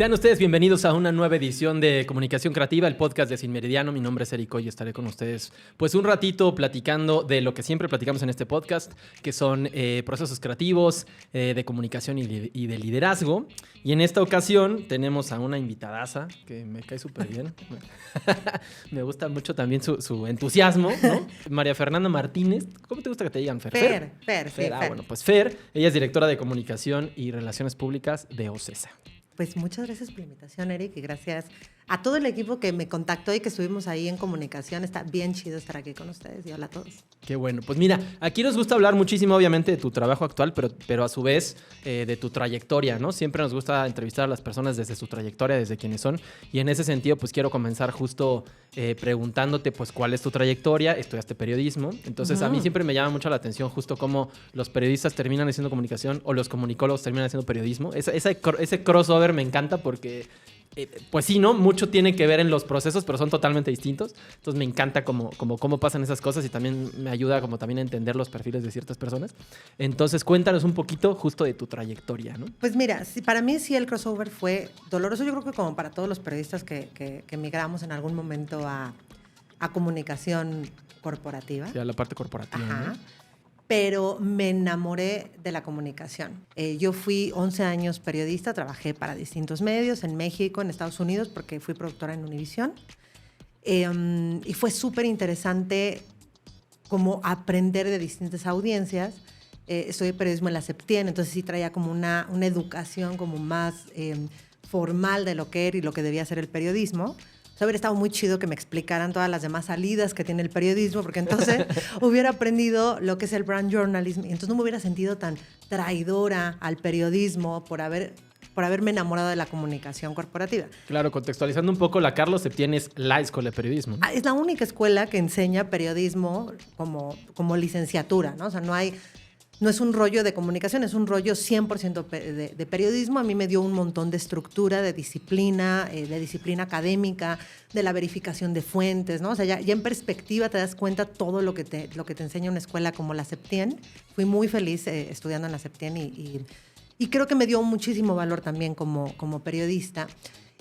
Sean ustedes bienvenidos a una nueva edición de Comunicación Creativa, el podcast de Sin Meridiano. Mi nombre es Eric y estaré con ustedes pues un ratito platicando de lo que siempre platicamos en este podcast, que son procesos creativos, de comunicación y de liderazgo. Y en esta ocasión tenemos a una invitadaza que me cae súper bien. Me gusta mucho también su entusiasmo, ¿no? María Fernanda Martínez. ¿Cómo te gusta que te digan, Fer? Fer. Bueno, pues Fer, ella es directora de Comunicación y Relaciones Públicas de OCESA. Pues muchas gracias por la invitación, Eric, y gracias a todo el equipo que me contactó y que estuvimos ahí en comunicación. Está bien chido estar aquí con ustedes y hola a todos. Qué bueno. Pues mira, aquí nos gusta hablar muchísimo, obviamente, de tu trabajo actual, pero a su vez de tu trayectoria, ¿no? Siempre nos gusta entrevistar a las personas desde su trayectoria, desde quiénes son. Y en ese sentido, pues quiero comenzar justo preguntándote, pues, ¿cuál es tu trayectoria? Estudiaste periodismo. Entonces, a mí siempre me llama mucho la atención justo cómo los periodistas terminan haciendo comunicación o los comunicólogos terminan haciendo periodismo. Ese crossover me encanta porque... pues sí, ¿no? Mucho tiene que ver en los procesos, pero son totalmente distintos. Entonces me encanta cómo pasan esas cosas y también me ayuda como también a entender los perfiles de ciertas personas. Entonces cuéntanos un poquito justo de tu trayectoria, ¿no? Pues mira, para mí sí el crossover fue doloroso. Yo creo que como para todos los periodistas que migramos en algún momento a comunicación corporativa. Sí, a la parte corporativa, Ajá. ¿no? Pero me enamoré de la comunicación. Yo fui 11 años periodista, trabajé para distintos medios en México, en Estados Unidos, porque fui productora en Univisión. Y fue súper interesante como aprender de distintas audiencias. Estudié periodismo en la Septien, entonces sí traía como una educación como más formal de lo que era y lo que debía ser el periodismo. Hubiera estado muy chido que me explicaran todas las demás salidas que tiene el periodismo, porque entonces hubiera aprendido lo que es el brand journalism y entonces no me hubiera sentido tan traidora al periodismo por haberme enamorado de la comunicación corporativa. Claro, contextualizando un poco, la Carlos Septién es la escuela de periodismo, ¿no? Es la única escuela que enseña periodismo como licenciatura, ¿no? O sea, no es un rollo de comunicación, es un rollo 100% de periodismo. A mí me dio un montón de estructura, de disciplina académica, de la verificación de fuentes, ¿no? O sea, ya en perspectiva te das cuenta todo lo que te enseña una escuela como la Septien. Fui muy feliz estudiando en la Septien y creo que me dio muchísimo valor también como periodista.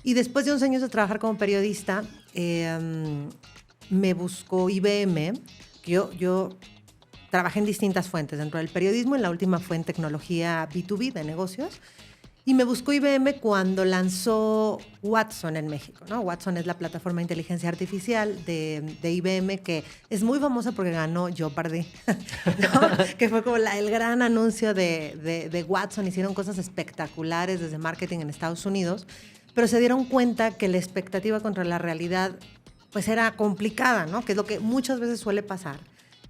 Y después de 11 años de trabajar como periodista, me buscó IBM, que yo trabajé en distintas fuentes, dentro del periodismo, en la última fue en tecnología B2B de negocios, y me buscó IBM cuando lanzó Watson en México, ¿no? Watson es la plataforma de inteligencia artificial de IBM que es muy famosa porque ganó Jeopardy, ¿no? Que fue como el gran anuncio de Watson. Hicieron cosas espectaculares desde marketing en Estados Unidos, pero se dieron cuenta que la expectativa contra la realidad pues era complicada, ¿no? Que es lo que muchas veces suele pasar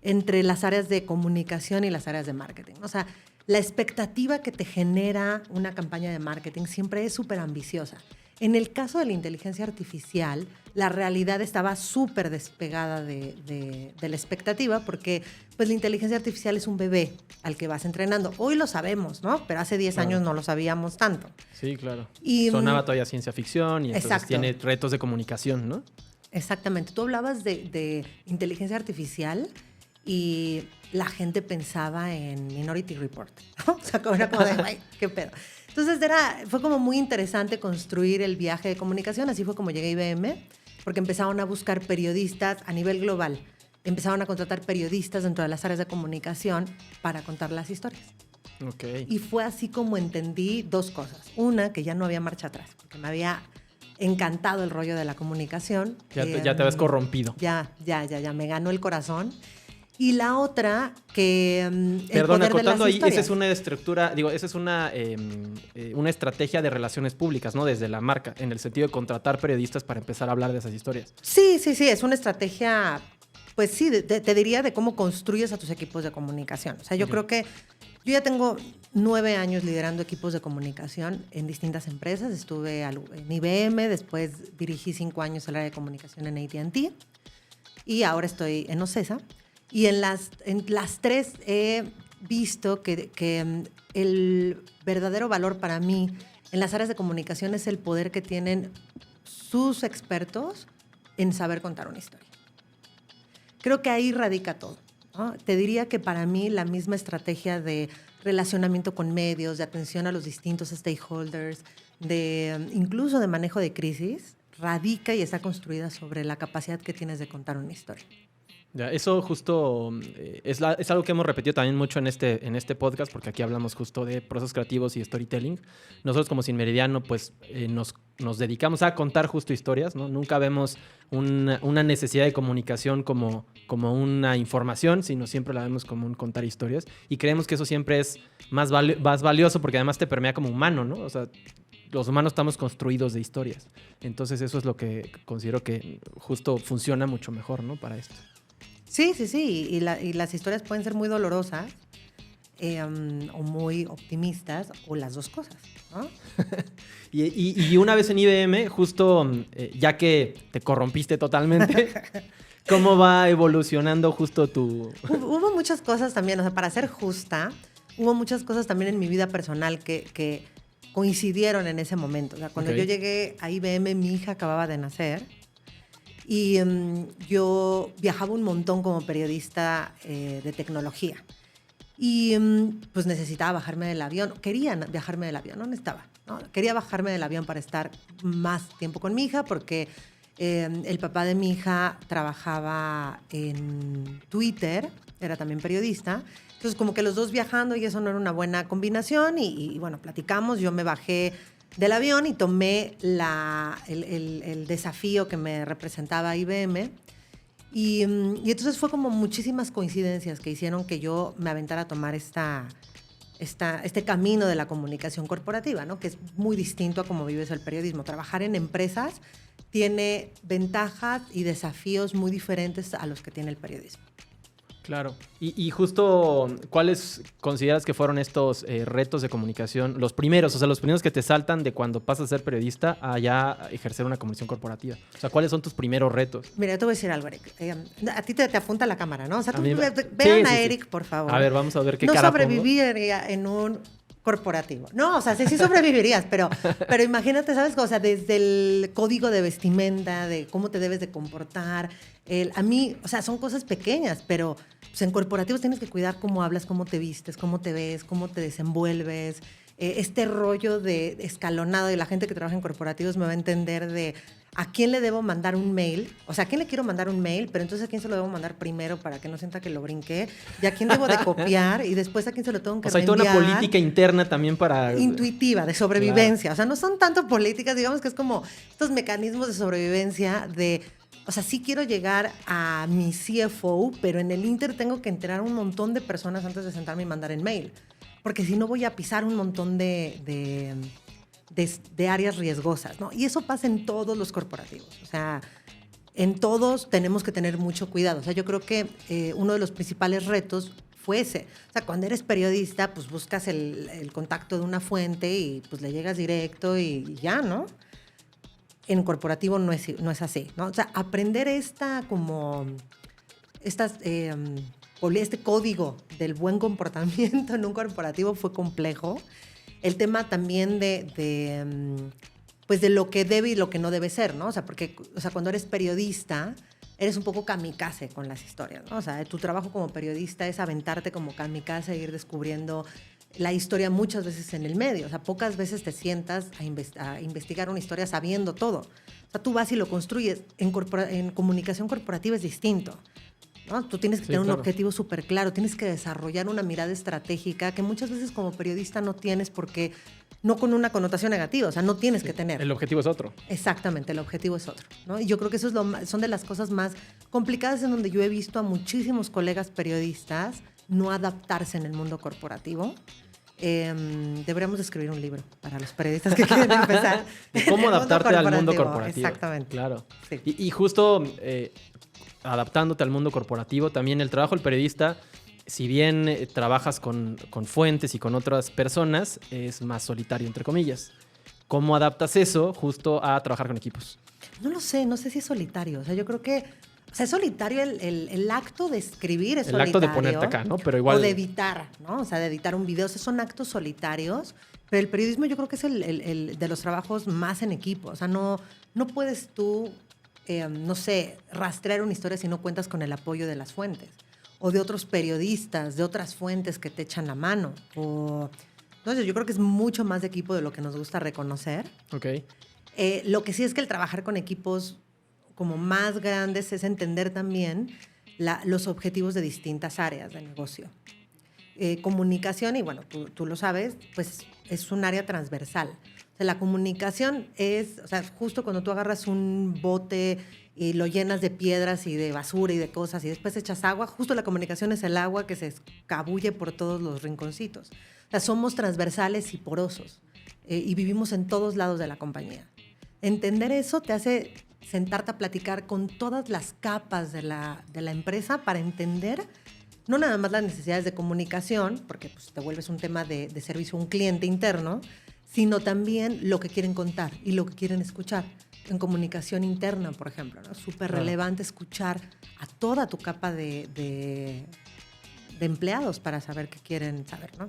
entre las áreas de comunicación y las áreas de marketing. O sea, la expectativa que te genera una campaña de marketing siempre es súper ambiciosa. En el caso de la inteligencia artificial, la realidad estaba súper despegada de la expectativa porque pues, la inteligencia artificial es un bebé al que vas entrenando. Hoy lo sabemos, ¿no? Pero hace 10 años no lo sabíamos tanto. Sí, claro. Y, sonaba todavía ciencia ficción y entonces exacto. Tiene retos de comunicación, ¿no? Exactamente. Tú hablabas de inteligencia artificial y la gente pensaba en Minority Report, ¿no? O sea, era como de, ay, qué pedo. Entonces fue como muy interesante construir el viaje de comunicación. Así fue como llegué a IBM, porque empezaron a buscar periodistas a nivel global. Empezaron a contratar periodistas dentro de las áreas de comunicación para contar las historias. Okay. Y fue así como entendí dos cosas. Una, que ya no había marcha atrás, porque me había encantado el rollo de la comunicación. Ya te habías corrompido. Ya, me ganó el corazón. Y la otra, que Perdón, acotando ahí, esa es una estructura, esa es una estrategia de relaciones públicas, ¿no? Desde la marca, en el sentido de contratar periodistas para empezar a hablar de esas historias. Sí, es una estrategia, pues sí, te diría de cómo construyes a tus equipos de comunicación. O sea, yo creo que yo ya tengo 9 años liderando equipos de comunicación en distintas empresas. Estuve en IBM, después dirigí 5 años el área de comunicación en AT&T y ahora estoy en OCESA. Y en las tres he visto que el verdadero valor para mí en las áreas de comunicación es el poder que tienen sus expertos en saber contar una historia. Creo que ahí radica todo, ¿no? Te diría que para mí la misma estrategia de relacionamiento con medios, de atención a los distintos stakeholders, incluso de manejo de crisis, radica y está construida sobre la capacidad que tienes de contar una historia. Ya, eso justo es algo que hemos repetido también mucho en este podcast, porque aquí hablamos justo de procesos creativos y storytelling. Nosotros como Sin Meridiano, pues nos dedicamos a contar justo historias, ¿no? Nunca vemos una necesidad de comunicación como una información, sino siempre la vemos como un contar historias. Y creemos que eso siempre es más valioso porque además te permea como humano, ¿no? O sea, los humanos estamos construidos de historias. Entonces eso es lo que considero que justo funciona mucho mejor, ¿no? Para esto. Sí. Y las historias pueden ser muy dolorosas o muy optimistas o las dos cosas, ¿no? y una vez en IBM, justo ya que te corrompiste totalmente, ¿cómo va evolucionando justo tu...? Hubo muchas cosas también, o sea, para ser justa, hubo muchas cosas también en mi vida personal que coincidieron en ese momento. O sea, cuando yo llegué a IBM, mi hija acababa de nacer. Y yo viajaba un montón como periodista de tecnología. Y pues necesitaba bajarme del avión. Quería viajarme del avión, no necesitaba, ¿no? Quería bajarme del avión para estar más tiempo con mi hija porque el papá de mi hija trabajaba en Twitter, era también periodista. Entonces como que los dos viajando y eso no era una buena combinación. Y bueno, platicamos, yo me bajé del avión y tomé el desafío que me representaba IBM. Y entonces fue como muchísimas coincidencias que hicieron que yo me aventara a tomar este camino de la comunicación corporativa, ¿no? Que es muy distinto a cómo vives el periodismo. Trabajar en empresas tiene ventajas y desafíos muy diferentes a los que tiene el periodismo. Claro. Y justo, ¿cuáles consideras que fueron estos retos de comunicación? Los primeros que te saltan de cuando pasas a ser periodista a ya ejercer una comunicación corporativa. O sea, ¿cuáles son tus primeros retos? Mira, yo te voy a decir algo, Eric. A ti te apunta la cámara, ¿no? O sea, vean a Eric, por favor. A ver, vamos a ver qué no cara sobreviviría en un corporativo. No, o sea, sí sobrevivirías, pero imagínate, ¿sabes? O sea, desde el código de vestimenta, de cómo te debes de comportar. A mí, o sea, son cosas pequeñas, pero pues, en corporativos tienes que cuidar cómo hablas, cómo te vistes, cómo te ves, cómo te desenvuelves. Este rollo de escalonado de la gente que trabaja en corporativos me va a entender de a quién le debo mandar un mail, o sea, a quién le quiero mandar un mail, pero entonces a quién se lo debo mandar primero para que no sienta que lo brinqué, y a quién debo de copiar y después a quién se lo tengo que reenviar. O sea, hay toda una política interna también para... Intuitiva, de sobrevivencia. Claro. O sea, no son tanto políticas, digamos que es como estos mecanismos de sobrevivencia de... O sea, sí quiero llegar a mi CFO, pero en el Inter tengo que enterar a un montón de personas antes de sentarme y mandar el mail. Porque si no voy a pisar un montón de áreas riesgosas, ¿no? Y eso pasa en todos los corporativos. O sea, en todos tenemos que tener mucho cuidado. O sea, yo creo que uno de los principales retos fue ese. O sea, cuando eres periodista, pues buscas el contacto de una fuente y pues le llegas directo y ya, ¿no? En corporativo no es así, ¿no? O sea, aprender este código del buen comportamiento en un corporativo fue complejo. El tema también pues de lo que debe y lo que no debe ser, ¿no? O sea, porque cuando eres periodista, eres un poco kamikaze con las historias, ¿no? O sea, tu trabajo como periodista es aventarte como kamikaze e ir descubriendo la historia muchas veces en el medio. O sea, pocas veces te sientas a investigar una historia sabiendo todo. O sea, tú vas y lo construyes. En comunicación corporativa es distinto, ¿no? Tú tienes que tener un objetivo súper claro, tienes que desarrollar una mirada estratégica que muchas veces como periodista no tienes porque no con una connotación negativa, o sea, no tienes que tener. El objetivo es otro. Exactamente, el objetivo es otro, ¿no? Y yo creo que eso son de las cosas más complicadas en donde yo he visto a muchísimos colegas periodistas no adaptarse en el mundo corporativo. Deberíamos escribir un libro para los periodistas que quieren empezar. ¿Cómo adaptarte al mundo corporativo? Exactamente. Claro. Sí. Y justo adaptándote al mundo corporativo, también el trabajo del periodista, si bien trabajas con fuentes y con otras personas, es más solitario, entre comillas. ¿Cómo adaptas eso justo a trabajar con equipos? No lo sé, no sé si es solitario. O sea, yo creo que es solitario el acto de escribir, es solitario. El acto de ponerte acá, ¿no? Pero igual... O de editar, ¿no? O sea, de editar un video. O sea, son actos solitarios, pero el periodismo yo creo que es el de los trabajos más en equipo. O sea, no puedes tú, no sé, rastrear una historia si no cuentas con el apoyo de las fuentes. O de otros periodistas, de otras fuentes que te echan la mano. O Entonces, yo creo que es mucho más de equipo de lo que nos gusta reconocer. Ok. Lo que sí es que el trabajar con equipos como más grandes es entender también los objetivos de distintas áreas de negocio. Comunicación, y bueno, tú lo sabes, pues es un área transversal. O sea, la comunicación es, o sea, justo cuando tú agarras un bote y lo llenas de piedras y de basura y de cosas y después echas agua, justo la comunicación es el agua que se escabulle por todos los rinconcitos. O sea, somos transversales y porosos y vivimos en todos lados de la compañía. Entender eso te hace sentarte a platicar con todas las capas de la empresa para entender no nada más las necesidades de comunicación, porque pues, te vuelves un tema de servicio a un cliente interno, sino también lo que quieren contar y lo que quieren escuchar. En comunicación interna, por ejemplo, ¿no? Súper relevante escuchar a toda tu capa de empleados para saber qué quieren saber, ¿no?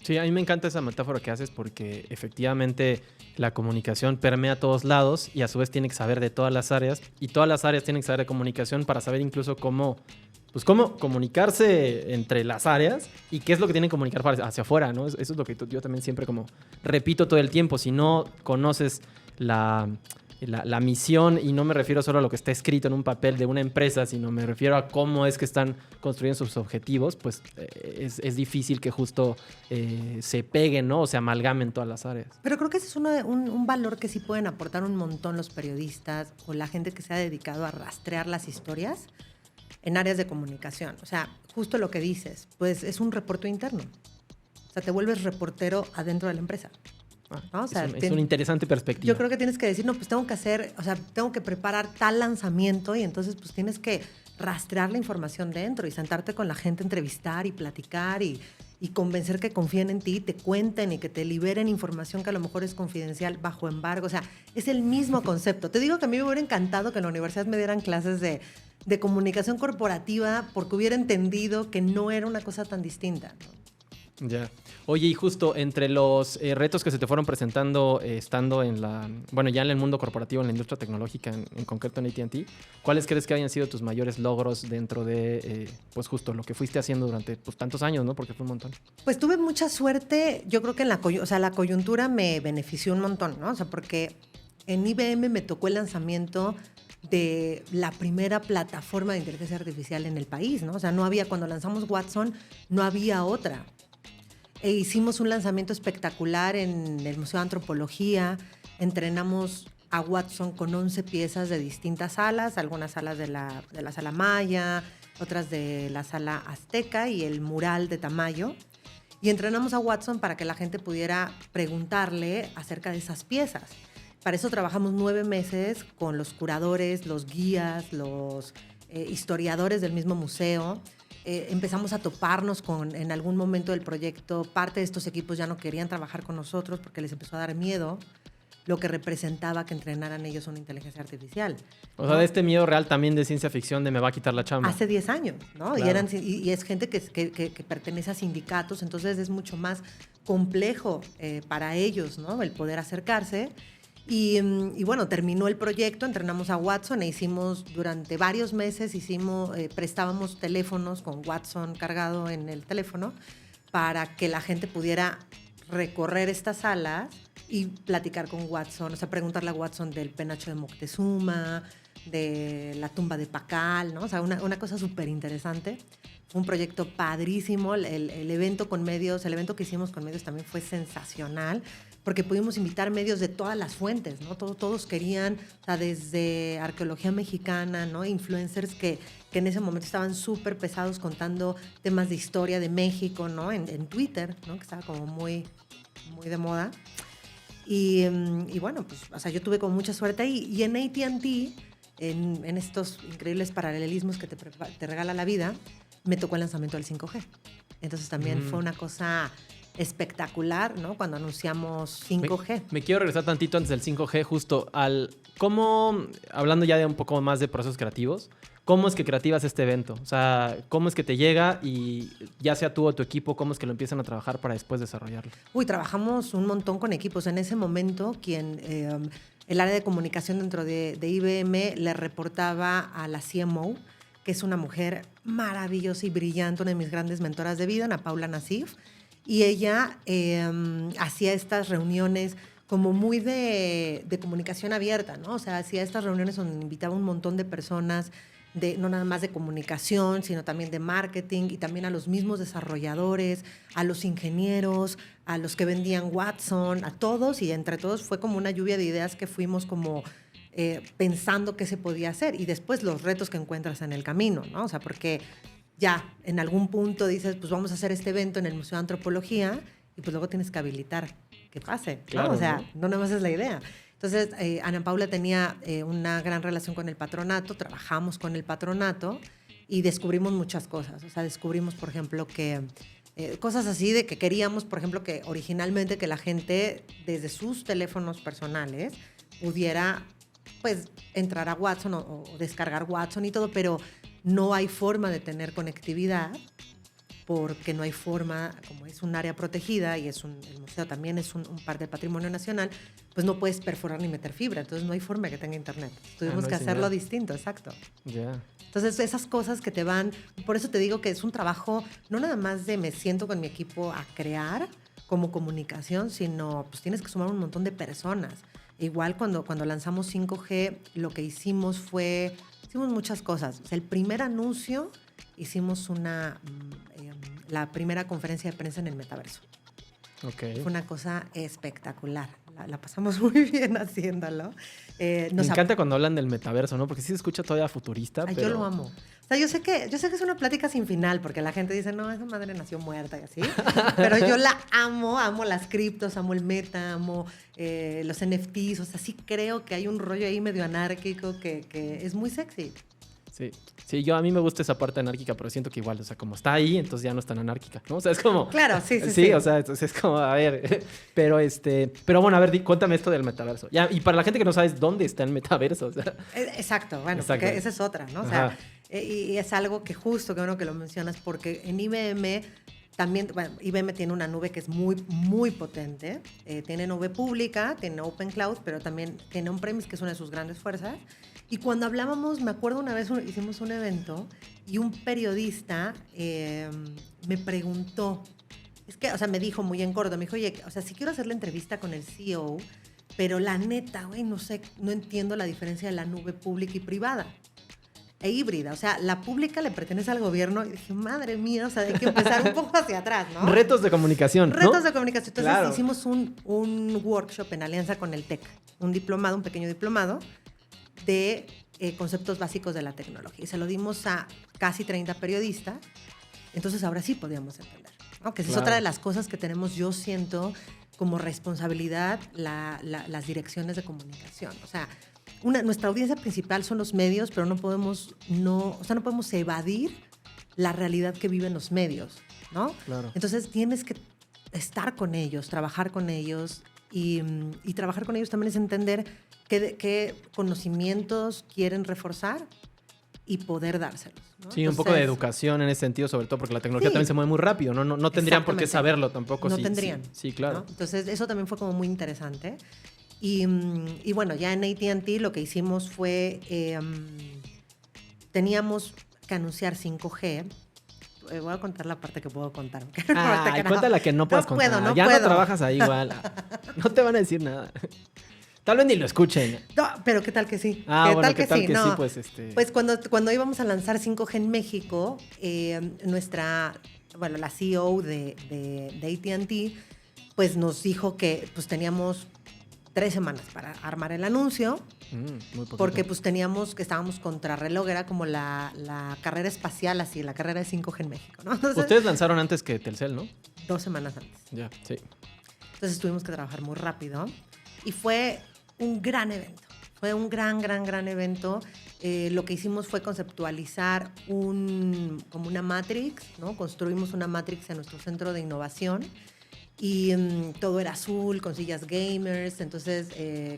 Sí, a mí me encanta esa metáfora que haces porque efectivamente la comunicación permea a todos lados y a su vez tiene que saber de todas las áreas y todas las áreas tienen que saber de comunicación para saber incluso cómo comunicarse entre las áreas y qué es lo que tienen que comunicar hacia afuera, ¿no? Eso es lo que yo también siempre como repito todo el tiempo. Si no conoces la misión, y no me refiero solo a lo que está escrito en un papel de una empresa, sino me refiero a cómo es que están construyendo sus objetivos, pues es difícil que justo se peguen, ¿no? O se amalgamen todas las áreas. Pero creo que ese es un valor que sí pueden aportar un montón los periodistas o la gente que se ha dedicado a rastrear las historias en áreas de comunicación. O sea, justo lo que dices, pues es un reporte interno. O sea, te vuelves reportero adentro de la empresa. ¿No? O sea, es una interesante perspectiva. Yo creo que tienes que decir, no, pues tengo que hacer, o sea, tengo que preparar tal lanzamiento y entonces pues tienes que rastrear la información dentro y sentarte con la gente, entrevistar y platicar y convencer que confíen en ti, te cuenten y que te liberen información que a lo mejor es confidencial bajo embargo. O sea, es el mismo concepto. Te digo que a mí me hubiera encantado que en la universidad me dieran clases de comunicación corporativa porque hubiera entendido que no era una cosa tan distinta, ¿no? Ya. Oye, y justo entre los retos que se te fueron presentando estando ya en el mundo corporativo, en la industria tecnológica, en concreto en AT&T, ¿cuáles crees que hayan sido tus mayores logros dentro de, pues justo lo que fuiste haciendo durante pues, tantos años, ¿no? Porque fue un montón. Pues tuve mucha suerte. Yo creo que la coyuntura me benefició un montón, ¿no? O sea, porque en IBM me tocó el lanzamiento de la primera plataforma de inteligencia artificial en el país, ¿no? O sea, cuando lanzamos Watson, no había otra. Hicimos un lanzamiento espectacular en el Museo de Antropología. Entrenamos a Watson con 11 piezas de distintas salas, algunas salas de la sala Maya, otras de la sala Azteca y el mural de Tamayo. Y entrenamos a Watson para que la gente pudiera preguntarle acerca de esas piezas. Para eso trabajamos 9 meses con los curadores, los guías, los historiadores del mismo museo. Empezamos a toparnos en algún momento del proyecto. Parte de estos equipos ya no querían trabajar con nosotros porque les empezó a dar miedo lo que representaba que entrenaran ellos una inteligencia artificial. O sea, de este miedo real también de ciencia ficción de me va a quitar la chamba. Hace 10 años, ¿no? Claro. Y es gente que pertenece a sindicatos, entonces es mucho más complejo para ellos, ¿no? El poder acercarse. Y bueno, terminó el proyecto, entrenamos a Watson e hicimos durante varios meses, prestábamos teléfonos con Watson cargado en el teléfono para que la gente pudiera recorrer estas salas y platicar con Watson, o sea, preguntarle a Watson del penacho de Moctezuma, de la tumba de Pacal, ¿no? O sea, una cosa súper interesante. Fue un proyecto padrísimo, el evento con medios, el evento que hicimos con medios también fue sensacional, porque pudimos invitar medios de todas las fuentes, ¿no? Todos querían, o sea, desde arqueología mexicana, ¿no? Influencers que en ese momento estaban súper pesados contando temas de historia de México, ¿no? En Twitter, ¿no? Que estaba como muy, muy de moda. Y bueno, pues, o sea, yo tuve como mucha suerte ahí. Y en AT&T, en estos increíbles paralelismos que te regala la vida, me tocó el lanzamiento del 5G. Entonces también fue una cosa espectacular, ¿no? Cuando anunciamos 5G. Me quiero regresar tantito antes del 5G, justo hablando ya de un poco más de procesos creativos, ¿cómo es que creativas este evento? O sea, ¿cómo es que te llega y ya sea tú o tu equipo, cómo es que lo empiezan a trabajar para después desarrollarlo? Trabajamos un montón con equipos. En ese momento, el área de comunicación dentro de IBM le reportaba a la CMO, que es una mujer maravillosa y brillante, una de mis grandes mentoras de vida, Ana Paula Nassif. Y ella hacía estas reuniones como muy de comunicación abierta, ¿no? O sea, hacía estas reuniones donde invitaba un montón de personas, no nada más de comunicación, sino también de marketing y también a los mismos desarrolladores, a los ingenieros, a los que vendían Watson, a todos, y entre todos fue como una lluvia de ideas que fuimos como pensando qué se podía hacer y después los retos que encuentras en el camino, ¿no? O sea, porque ya en algún punto dices, pues vamos a hacer este evento en el Museo de Antropología y pues luego tienes que habilitar que pase, ¿no? Claro, O sea, no nada más es la idea. Entonces, Ana Paula tenía una gran relación con el patronato, trabajamos con el patronato y descubrimos muchas cosas. O sea, descubrimos, por ejemplo, que cosas así de que queríamos, por ejemplo, que originalmente que la gente desde sus teléfonos personales pudiera, pues, entrar a Watson o descargar Watson y todo, pero no hay forma de tener conectividad porque no hay forma, como es un área protegida y el museo también es un parte del patrimonio nacional, pues no puedes perforar ni meter fibra, entonces no hay forma que tenga internet. Tuvimos que hacerlo distinto, exacto. Yeah. Entonces esas cosas que te van, por eso te digo que es un trabajo, no nada más de me siento con mi equipo a crear como comunicación, sino pues tienes que sumar un montón de personas. Igual cuando lanzamos 5G, lo que hicimos muchas cosas. O sea, el primer anuncio hicimos la primera conferencia de prensa en el metaverso. Okay. Fue una cosa espectacular. La pasamos muy bien haciéndolo. Me encanta cuando hablan del metaverso, ¿no? Porque sí se escucha todavía futurista. Ay, pero... Yo lo amo. O sea, yo sé que es una plática sin final, porque la gente dice, no, esa madre nació muerta y así. Pero yo la amo las criptos, amo el meta, amo los NFTs. O sea, sí creo que hay un rollo ahí medio anárquico que es muy sexy. Sí, a mí me gusta esa parte anárquica, pero siento que igual, o sea, como está ahí, entonces ya no es tan anárquica, ¿no? O sea, es como... Claro, sí. Sí, o sea, entonces es como, a ver, pero bueno, a ver, cuéntame esto del metaverso. Ya, y para la gente que no sabes dónde está el metaverso, o sea... Exacto, bueno, porque esa es otra, ¿no? O sea, y es algo que justo, que bueno que lo mencionas, porque en IBM también, bueno, IBM tiene una nube que es muy, muy potente. Tiene nube pública, tiene Open Cloud, pero también tiene on-premise, que es una de sus grandes fuerzas. Y cuando hablábamos, me acuerdo una vez hicimos un evento y un periodista me preguntó, o sea, me dijo muy en corto, me dijo, oye, o sea, sí quiero hacer la entrevista con el CEO, pero la neta, güey, no sé, no entiendo la diferencia de la nube pública y privada. E híbrida, o sea, la pública le pertenece al gobierno y dije, madre mía, o sea, hay que empezar un poco hacia atrás, ¿no? Retos de comunicación, ¿no? Retos de comunicación. Entonces claro. hicimos un workshop en alianza con el TEC, un pequeño diplomado de conceptos básicos de la tecnología. Y se lo dimos a casi 30 periodistas, entonces ahora sí podíamos entender, ¿no? Que esa es otra de las cosas que tenemos, yo siento, como responsabilidad las direcciones de comunicación. O sea, nuestra audiencia principal son los medios, pero no podemos evadir la realidad que viven los medios, ¿no? Claro. Entonces tienes que estar con ellos, trabajar con ellos y trabajar con ellos también es entender qué conocimientos quieren reforzar y poder dárselos, ¿no? Sí, un poco de educación en ese sentido, sobre todo porque la tecnología también se mueve muy rápido, ¿no? No tendrían por qué saberlo tampoco. No tendrían. Sí, claro. ¿No? Entonces, eso también fue como muy interesante. Y bueno, ya en AT&T lo que hicimos fue, teníamos que anunciar 5G. Voy a contar la parte que puedo contar. Cuenta la que no puedas contar. No ya puedo. No trabajas ahí igual. No te van a decir nada. Tal vez ni lo escuchen. No, pero ¿qué tal que sí? ¿Qué tal que sí? No. Pues cuando íbamos a lanzar 5G en México, la CEO de AT&T, pues nos dijo que pues teníamos 3 semanas para armar el anuncio, muy porque pues estábamos contrarreloj, era como la carrera espacial, así, la carrera de 5G en México, ¿no? Entonces, ustedes lanzaron antes que Telcel, ¿no? 2 semanas antes. Ya, sí. Entonces tuvimos que trabajar muy rápido y fue un gran evento. Fue un gran evento. Lo que hicimos fue conceptualizar como una matrix, ¿no? Construimos una matrix en nuestro centro de innovación y todo era azul, con sillas gamers, entonces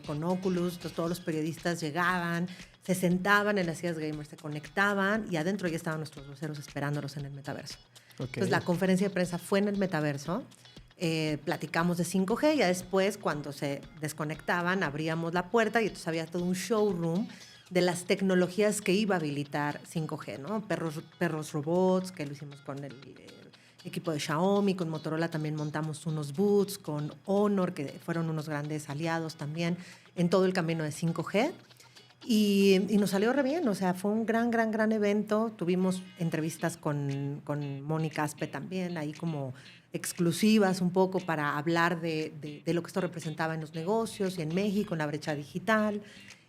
con Oculus, entonces todos los periodistas llegaban, se sentaban en las sillas gamers, se conectaban y adentro ya estaban nuestros voceros esperándolos en el metaverso. Okay. Entonces la conferencia de prensa fue en el metaverso. Platicamos de 5G y ya después cuando se desconectaban abríamos la puerta y entonces había todo un showroom de las tecnologías que iba a habilitar 5G, ¿no? Perros robots, que lo hicimos con equipo de Xiaomi, con Motorola también montamos unos booths, con Honor, que fueron unos grandes aliados también en todo el camino de 5G. Y nos salió re bien, o sea, fue un gran evento. Tuvimos entrevistas con Mónica Aspe también, ahí como exclusivas un poco para hablar de lo que esto representaba en los negocios y en México, en la brecha digital.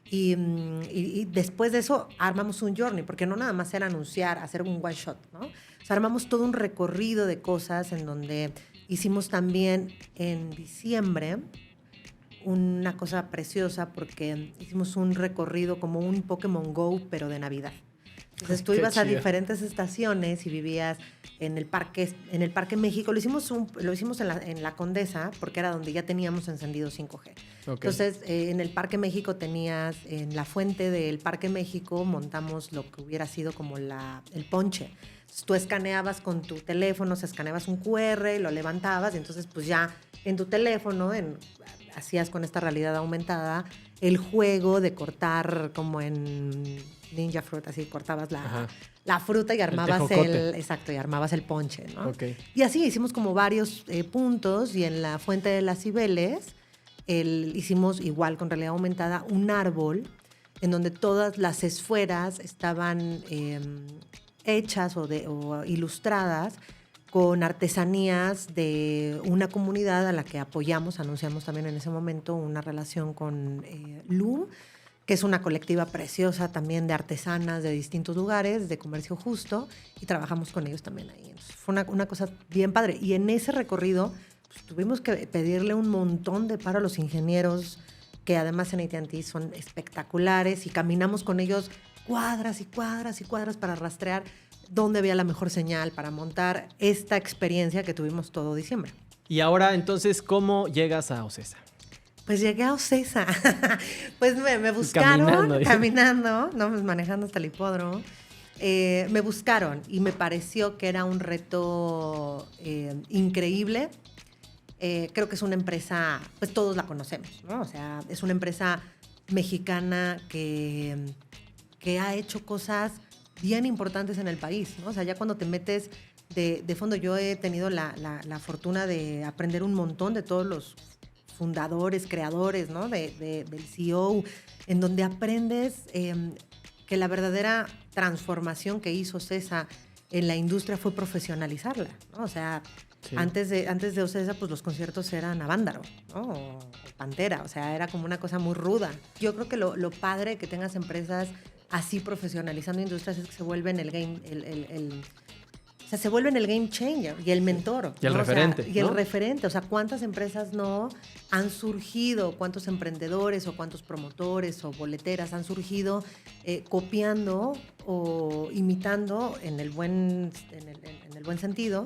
Y después de eso armamos un journey, porque no nada más era anunciar, hacer un one shot, ¿no? O sea, armamos todo un recorrido de cosas en donde hicimos también en diciembre una cosa preciosa porque hicimos un recorrido como un Pokémon Go, pero de Navidad. Entonces tú ibas a diferentes estaciones y vivías en el Parque México. Lo hicimos en la Condesa porque era donde ya teníamos encendido 5G. Okay. Entonces en el Parque México tenías, en la fuente del Parque México montamos lo que hubiera sido como el ponche. Entonces, tú escaneabas con tu teléfono, escaneabas un QR, lo levantabas y entonces pues ya en tu teléfono hacías con esta realidad aumentada el juego de cortar como en Ninja Fruit, así cortabas la fruta y armabas el ponche, ¿no? Okay. Y así hicimos como varios puntos y en la Fuente de las Cibeles hicimos igual con realidad aumentada un árbol en donde todas las esferas estaban hechas o ilustradas con artesanías de una comunidad a la que anunciamos también en ese momento una relación con Loom, que es una colectiva preciosa también de artesanas de distintos lugares, de comercio justo, y trabajamos con ellos también ahí. Entonces, fue una cosa bien padre. Y en ese recorrido pues, tuvimos que pedirle un montón de paro a los ingenieros, que además en AT&T son espectaculares, y caminamos con ellos cuadras y cuadras y cuadras para rastrear dónde había la mejor señal para montar esta experiencia que tuvimos todo diciembre. Y ahora, entonces, ¿cómo llegas a Ocesa? Pues llegué a Ocesa. Pues me buscaron caminando, ¿no? Pues manejando hasta el hipódromo. Me buscaron y me pareció que era un reto increíble. Creo que es una empresa, pues todos la conocemos, ¿no? O sea, es una empresa mexicana que ha hecho cosas bien importantes en el país, ¿no? O sea, ya cuando te metes de fondo, yo he tenido la fortuna de aprender un montón de todos los fundadores, creadores, ¿no? Del CEO, en donde aprendes que la verdadera transformación que hizo Ocesa en la industria fue profesionalizarla, ¿no? O sea, sí. antes de Ocesa, pues los conciertos eran Avándaro, ¿no? O Pantera, o sea, era como una cosa muy ruda. Yo creo que lo padre que tengas empresas así profesionalizando industrias es que se vuelven o sea, se vuelven el game changer y el mentor. Y el referente. O sea, y el referente. O sea, ¿cuántas empresas no han surgido? ¿Cuántos emprendedores o cuántos promotores o boleteras han surgido copiando o imitando, en el buen sentido,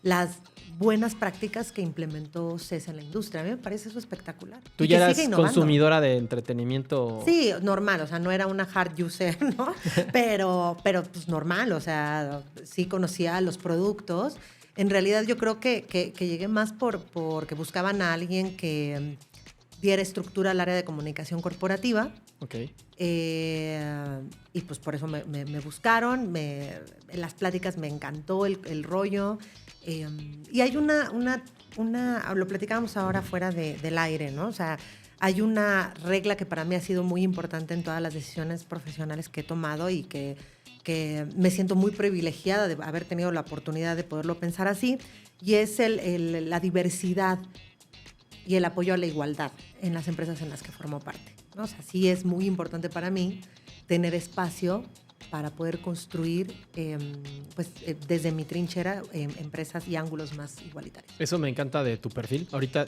las buenas prácticas que implementó CES en la industria? A mí me parece eso espectacular. ¿Tú ya eras consumidora de entretenimiento? Sí, normal, o sea, no era una hard user, ¿no? pero pues normal, o sea, sí conocía los productos. En realidad yo creo que llegué más porque buscaban a alguien que diera estructura al área de comunicación corporativa. Okay. Y pues por eso me buscaron, en las pláticas me encantó el rollo. Y hay lo platicábamos ahora fuera del aire, ¿no? O sea, hay una regla que para mí ha sido muy importante en todas las decisiones profesionales que he tomado y que me siento muy privilegiada de haber tenido la oportunidad de poderlo pensar así, y es la diversidad y el apoyo a la igualdad en las empresas en las que formo parte, ¿no? O sea, sí es muy importante para mí tener espacio para poder construir, desde mi trinchera, empresas y ángulos más igualitarios. Eso me encanta de tu perfil. Ahorita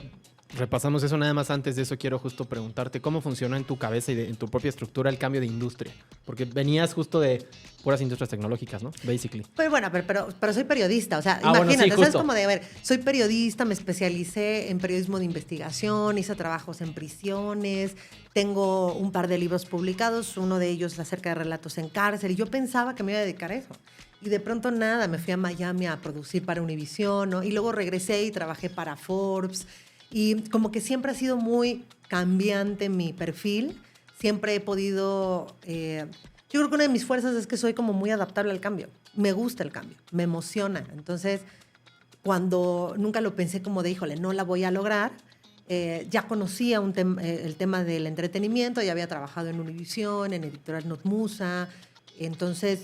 repasamos eso, nada más antes de eso quiero justo preguntarte cómo funciona en tu cabeza y en tu propia estructura el cambio de industria. Porque venías justo de puras industrias tecnológicas, ¿no? Basically. Pues bueno, pero soy periodista, o sea, imagínate, bueno, sí, ¿sabes? Como de, a ver, soy periodista, me especialicé en periodismo de investigación, hice trabajos en prisiones, tengo un par de libros publicados, uno de ellos acerca de relatos en cárcel, y yo pensaba que me iba a dedicar a eso. Y de pronto nada, me fui a Miami a producir para Univision, ¿no? Y luego regresé y trabajé para Forbes. Y como que siempre ha sido muy cambiante mi perfil. Siempre he podido... yo creo que una de mis fuerzas es que soy como muy adaptable al cambio. Me gusta el cambio, me emociona. Entonces, cuando nunca lo pensé como de, híjole, no la voy a lograr. Ya conocía el tema del entretenimiento, ya había trabajado en Univisión, en Editorial Notmusa, entonces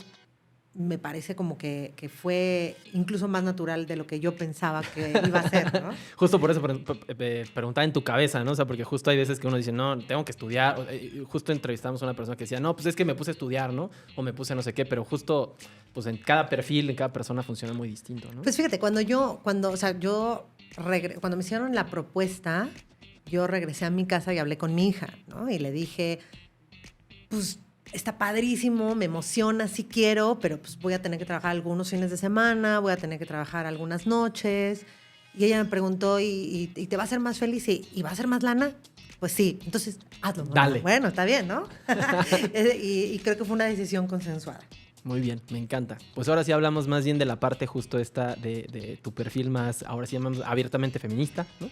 me parece como que fue incluso más natural de lo que yo pensaba que iba a ser, ¿no? Justo por eso preguntaba en tu cabeza, ¿no? O sea, porque justo hay veces que uno dice, no, tengo que estudiar. Justo entrevistamos a una persona que decía, no, pues es que me puse a estudiar, ¿no? O me puse no sé qué, pero justo, pues en cada perfil, en cada persona funciona muy distinto, ¿no? Pues fíjate, cuando me hicieron la propuesta, yo regresé a mi casa y hablé con mi hija, ¿no? Y le dije, pues está padrísimo, me emociona, sí quiero, pero pues voy a tener que trabajar algunos fines de semana, voy a tener que trabajar algunas noches. Y ella me preguntó, ¿y te va a hacer más feliz? ¿Y va a ser más lana? Pues sí, entonces hazlo. Mamá. Dale. Bueno, está bien, ¿no? y creo que fue una decisión consensuada. Muy bien, me encanta. Pues ahora sí hablamos más bien de la parte justo esta de tu perfil más, ahora sí llamamos abiertamente feminista, ¿no?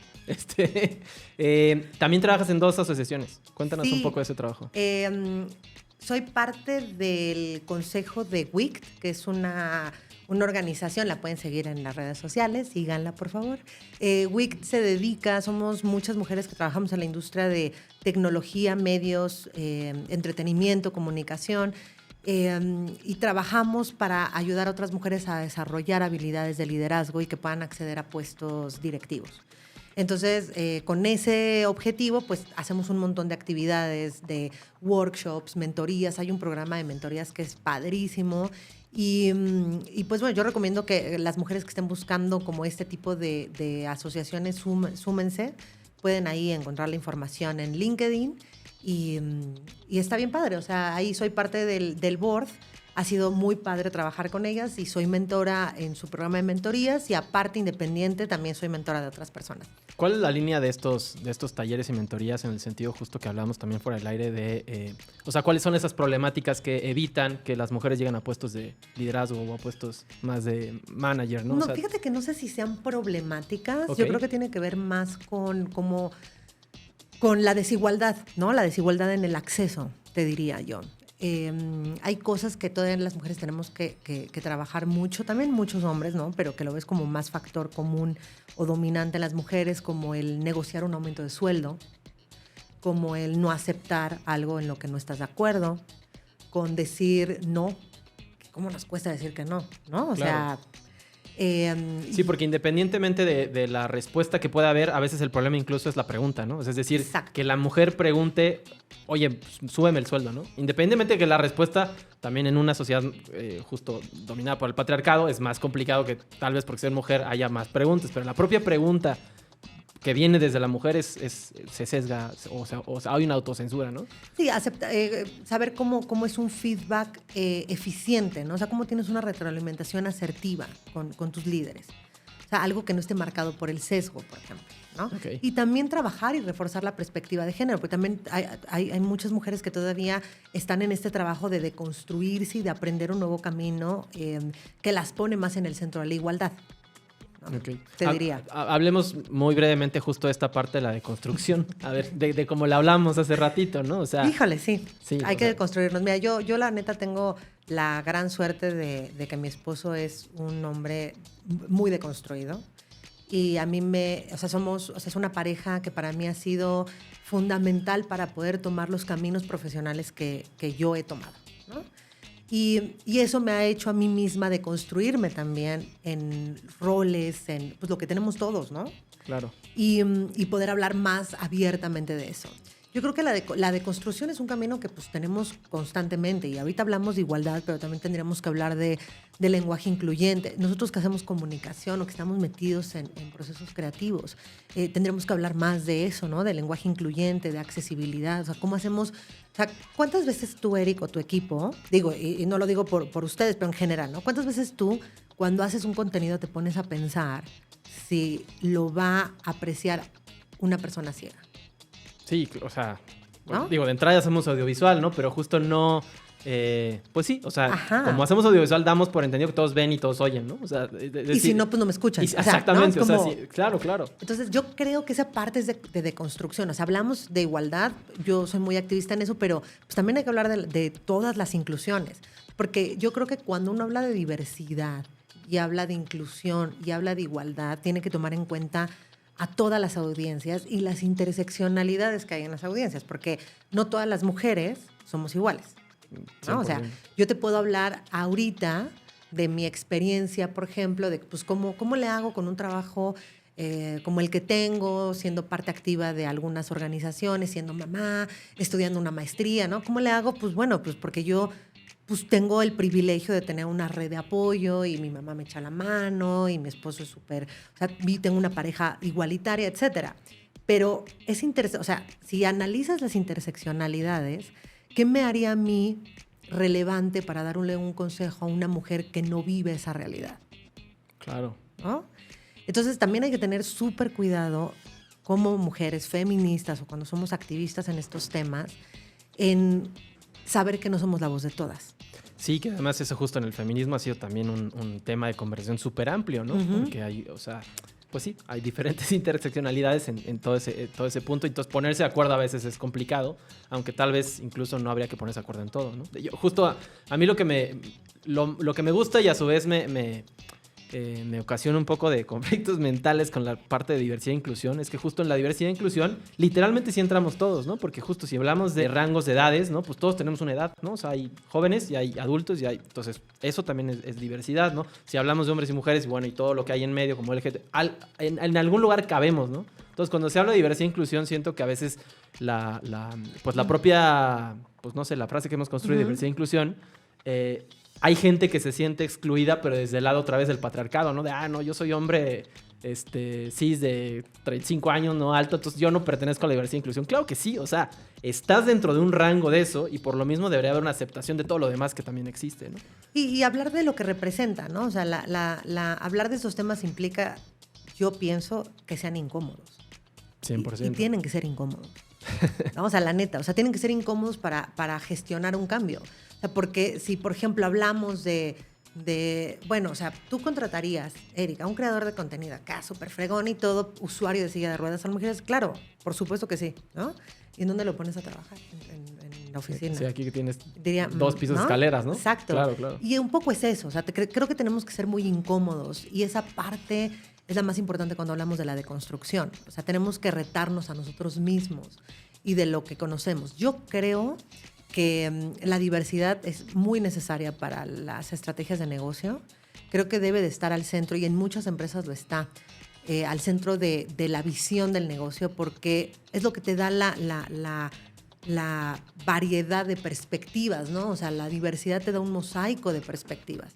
También trabajas en 2 asociaciones. Cuéntanos un poco de ese trabajo. Soy parte del consejo de WICT, que es una organización, la pueden seguir en las redes sociales, síganla por favor. WICT se dedica, somos muchas mujeres que trabajamos en la industria de tecnología, medios, entretenimiento, comunicación, y trabajamos para ayudar a otras mujeres a desarrollar habilidades de liderazgo y que puedan acceder a puestos directivos. Entonces, con ese objetivo, pues hacemos un montón de actividades, de workshops, mentorías. Hay un programa de mentorías que es padrísimo. Y pues bueno, yo recomiendo que las mujeres que estén buscando como este tipo de asociaciones, súmense. Pueden ahí encontrar la información en LinkedIn y está bien padre. O sea, ahí soy parte del board. Ha sido muy padre trabajar con ellas y soy mentora en su programa de mentorías y aparte independiente también soy mentora de otras personas. ¿Cuál es la línea de estos talleres y mentorías en el sentido justo que hablamos también fuera del aire de, o sea, cuáles son esas problemáticas que evitan que las mujeres lleguen a puestos de liderazgo o a puestos más de manager, ¿no? No, o sea, fíjate que no sé si sean problemáticas. Okay. Yo creo que tiene que ver más con la desigualdad, ¿no? La desigualdad en el acceso, te diría yo. Hay cosas que todavía las mujeres tenemos que trabajar mucho, también muchos hombres, ¿no? Pero que lo ves como más factor común o dominante en las mujeres, como el negociar un aumento de sueldo, como el no aceptar algo en lo que no estás de acuerdo, con decir no. ¿Cómo nos cuesta decir que no? ¿No? O claro. sea... sí, porque independientemente de la respuesta que pueda haber, a veces el problema incluso es la pregunta, ¿no? Es decir, exacto, que la mujer pregunte, oye, pues, súbeme el sueldo, ¿no? Independientemente de que la respuesta también en una sociedad justo dominada por el patriarcado es más complicado que tal vez porque ser mujer haya más preguntas, pero la propia pregunta que viene desde la mujer se sesga, o sea, hay una autocensura, ¿no? Sí, saber cómo es un feedback eficiente, ¿no? O sea, cómo tienes una retroalimentación asertiva con tus líderes. O sea, algo que no esté marcado por el sesgo, por ejemplo, ¿no? Okay. Y también trabajar y reforzar la perspectiva de género, porque también hay muchas mujeres que todavía están en este trabajo de deconstruirse y de aprender un nuevo camino que las pone más en el centro de la igualdad. ¿no? Okay. Te diría. Hablemos muy brevemente justo de esta parte de la deconstrucción. A ver, de cómo la hablamos hace ratito, ¿no? O sea, híjole, sí hay que sea, deconstruirnos. Mira, yo la neta tengo la gran suerte de que mi esposo es un hombre muy deconstruido. Y a mí es una pareja que para mí ha sido fundamental para poder tomar los caminos profesionales que yo he tomado, ¿no? Y eso me ha hecho a mí misma de construirme también en roles, en pues, lo que tenemos todos, ¿no? Claro. Y poder hablar más abiertamente de eso. Yo creo que la deconstrucción es un camino que pues, tenemos constantemente. Y ahorita hablamos de igualdad, pero también tendríamos que hablar de lenguaje incluyente. Nosotros que hacemos comunicación o que estamos metidos en procesos creativos, tendremos que hablar más de eso, ¿no? De lenguaje incluyente, de accesibilidad. O sea, ¿cómo hacemos? O sea, ¿cuántas veces tú, Eric, o tu equipo, digo, y no lo digo por ustedes, pero en general, ¿no? ¿Cuántas veces tú, cuando haces un contenido, te pones a pensar si lo va a apreciar una persona ciega? Sí, o sea, ¿no? Digo, de entrada hacemos audiovisual, ¿no? Pero justo no... pues sí, o sea, ajá, como hacemos audiovisual, damos por entendido que todos ven y todos oyen, ¿no? O sea, y si no, pues no me escuchan. Exactamente, ¿no? Como... o sea, sí, claro. Entonces, yo creo que esa parte es de deconstrucción. O sea, hablamos de igualdad, yo soy muy activista en eso, pero pues también hay que hablar de todas las inclusiones. Porque yo creo que cuando uno habla de diversidad y habla de inclusión y habla de igualdad, tiene que tomar en cuenta a todas las audiencias y las interseccionalidades que hay en las audiencias, porque no todas las mujeres somos iguales, ¿no? O sea, yo te puedo hablar ahorita de mi experiencia, por ejemplo, de pues cómo le hago con un trabajo como el que tengo, siendo parte activa de algunas organizaciones, siendo mamá, estudiando una maestría, ¿no? ¿Cómo le hago? Pues bueno, pues porque yo pues tengo el privilegio de tener una red de apoyo y mi mamá me echa la mano y mi esposo es súper, o sea, tengo una pareja igualitaria, etcétera. Pero es interesante, o sea, si analizas las interseccionalidades, ¿qué me haría a mí relevante para darle un consejo a una mujer que no vive esa realidad? Claro. ¿No? Entonces también hay que tener súper cuidado como mujeres feministas o cuando somos activistas en estos temas, en saber que no somos la voz de todas. Sí, que además eso justo en el feminismo ha sido también un tema de conversación súper amplio, ¿no? Porque hay, o sea, pues sí, hay diferentes interseccionalidades en todo ese punto, y entonces ponerse de acuerdo a veces es complicado, aunque tal vez incluso no habría que ponerse de acuerdo en todo, ¿no? Justo a mí lo que me gusta y a su vez me ocasiona un poco de conflictos mentales con la parte de diversidad e inclusión, es que justo en la diversidad e inclusión literalmente sí entramos todos, ¿no? Porque justo si hablamos de rangos de edades, ¿no? Pues todos tenemos una edad, ¿no? O sea, hay jóvenes y hay adultos entonces eso también es diversidad, ¿no? Si hablamos de hombres y mujeres, bueno, y todo lo que hay en medio como LGBT, en algún lugar cabemos, ¿no? Entonces cuando se habla de diversidad e inclusión siento que a veces la propia, pues no sé, la frase que hemos construido, diversidad e inclusión, hay gente que se siente excluida, pero desde el lado otra vez del patriarcado, ¿no? De, no, yo soy hombre cis de 35 años, no alto, entonces yo no pertenezco a la diversidad e inclusión. Claro que sí, o sea, estás dentro de un rango de eso y por lo mismo debería haber una aceptación de todo lo demás que también existe, ¿no? Y hablar de lo que representa, ¿no? O sea, hablar de esos temas implica, yo pienso, que sean incómodos. 100%. Y tienen que ser incómodos. Vamos a la neta, o sea, tienen que ser incómodos para gestionar un cambio. O sea, porque si, por ejemplo, hablamos de bueno, o sea, tú contratarías, Erika, a un creador de contenido acá, súper fregón y todo, usuario de silla de ruedas, ¿son mujeres? Claro, por supuesto que sí, ¿no? ¿Y en dónde lo pones a trabajar? En la oficina. Sí, aquí que tienes Diría, 2 pisos de escaleras, ¿no? Exacto. Claro. Y un poco es eso, o sea, creo que tenemos que ser muy incómodos y esa parte es la más importante cuando hablamos de la deconstrucción. O sea, tenemos que retarnos a nosotros mismos y de lo que conocemos. Yo creo que la diversidad es muy necesaria para las estrategias de negocio. Creo que debe de estar al centro, y en muchas empresas lo está, al centro de la visión del negocio, porque es lo que te da la variedad de perspectivas, ¿no? O sea, la diversidad te da un mosaico de perspectivas.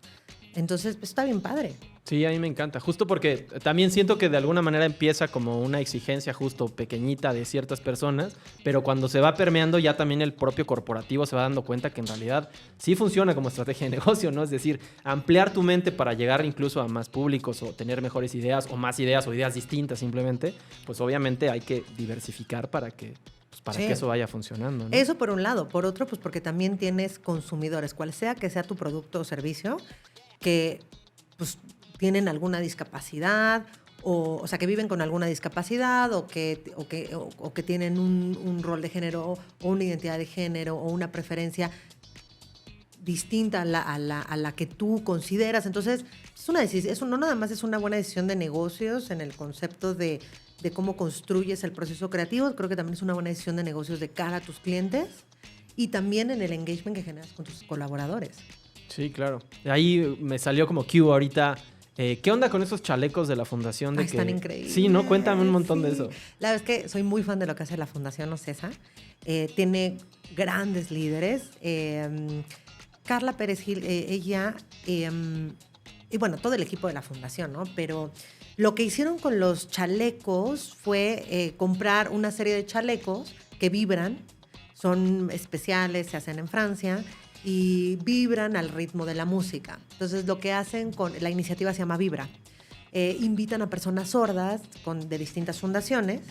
Entonces, pues, está bien padre. Sí, a mí me encanta. Justo porque también siento que de alguna manera empieza como una exigencia justo pequeñita de ciertas personas, pero cuando se va permeando ya también el propio corporativo se va dando cuenta que en realidad sí funciona como estrategia de negocio, ¿no? Es decir, ampliar tu mente para llegar incluso a más públicos o tener mejores ideas o más ideas o ideas distintas simplemente, pues obviamente hay que diversificar para que eso vaya funcionando, ¿no? Eso por un lado. Por otro, pues porque también tienes consumidores, cual sea que sea tu producto o servicio, que pues tienen alguna discapacidad o sea, que viven con alguna discapacidad o que tienen un rol de género o una identidad de género o una preferencia distinta a la que tú consideras. Entonces, es una decisión, eso no nada más es una buena decisión de negocios en el concepto de cómo construyes el proceso creativo, creo que también es una buena decisión de negocios de cara a tus clientes y también en el engagement que generas con tus colaboradores. Sí, claro. Ahí me salió como cue ahorita. ¿Qué onda con esos chalecos de la fundación? Están increíbles. Sí, ¿no? Cuéntame un montón de eso. La verdad es que soy muy fan de lo que hace la Fundación Ocesa. Tiene grandes líderes. Carla Pérez Gil, ella, y bueno, todo el equipo de la fundación, ¿no? Pero lo que hicieron con los chalecos fue comprar una serie de chalecos que vibran, son especiales, se hacen en Francia y vibran al ritmo de la música. Entonces, lo que hacen con la iniciativa se llama Vibra. Invitan a personas sordas de distintas fundaciones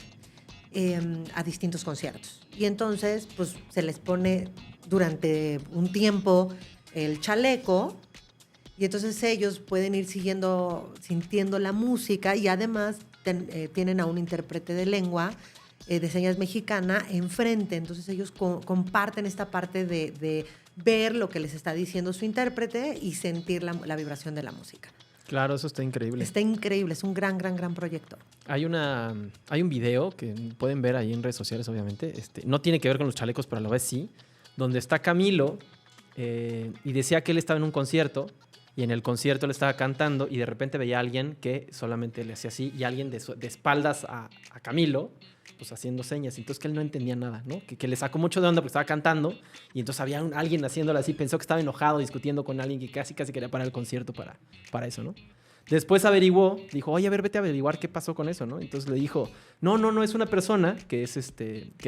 a distintos conciertos. Y entonces, pues, se les pone durante un tiempo el chaleco y entonces ellos pueden ir sintiendo la música y además tienen a un intérprete de lengua de señas mexicana enfrente. Entonces ellos comparten esta parte de ver lo que les está diciendo su intérprete y sentir la vibración de la música. Claro, eso está increíble. Está increíble, es un gran, gran, gran proyecto. Hay un video que pueden ver ahí en redes sociales, obviamente. No tiene que ver con los chalecos, pero a la vez sí. Donde está Camilo y decía que él estaba en un concierto y en el concierto le estaba cantando y de repente veía a alguien que solamente le hacía así y alguien de espaldas a Camilo, pues haciendo señas. Entonces que él no entendía nada, ¿no? Que le sacó mucho de onda porque estaba cantando y entonces había alguien haciéndolo así. Pensó que estaba enojado discutiendo con alguien que casi quería parar el concierto para eso, ¿no? Después averiguó, dijo, oye, a ver, vete a averiguar qué pasó con eso, ¿no? Entonces le dijo, no, es una persona que es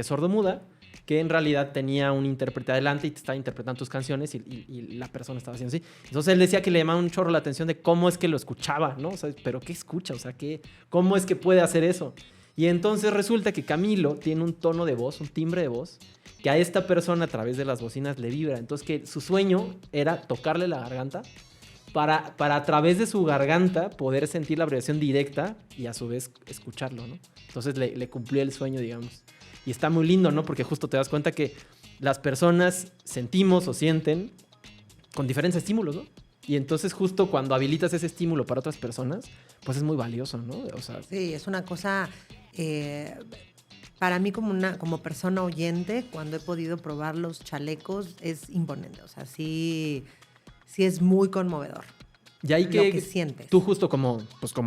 sordomuda, que en realidad tenía un intérprete adelante y te estaba interpretando tus canciones y la persona estaba haciendo así. Entonces él decía que le llamaba un chorro la atención de cómo es que lo escuchaba, ¿no? O sea, ¿pero qué escucha? O sea, ¿cómo es que puede hacer eso? Y entonces resulta que Camilo tiene un tono de voz, un timbre de voz, que a esta persona a través de las bocinas le vibra. Entonces que su sueño era tocarle la garganta para a través de su garganta poder sentir la vibración directa y a su vez escucharlo, ¿no? Entonces le cumplió el sueño, digamos. Y está muy lindo, ¿no? Porque justo te das cuenta que las personas sentimos o sienten con diferentes estímulos, ¿no? Y entonces justo cuando habilitas ese estímulo para otras personas, pues es muy valioso, ¿no? O sea, sí, es una cosa, para mí como persona oyente, cuando he podido probar los chalecos, es imponente. O sea, sí es muy conmovedor. Y ahí lo que sientes. Tú justo como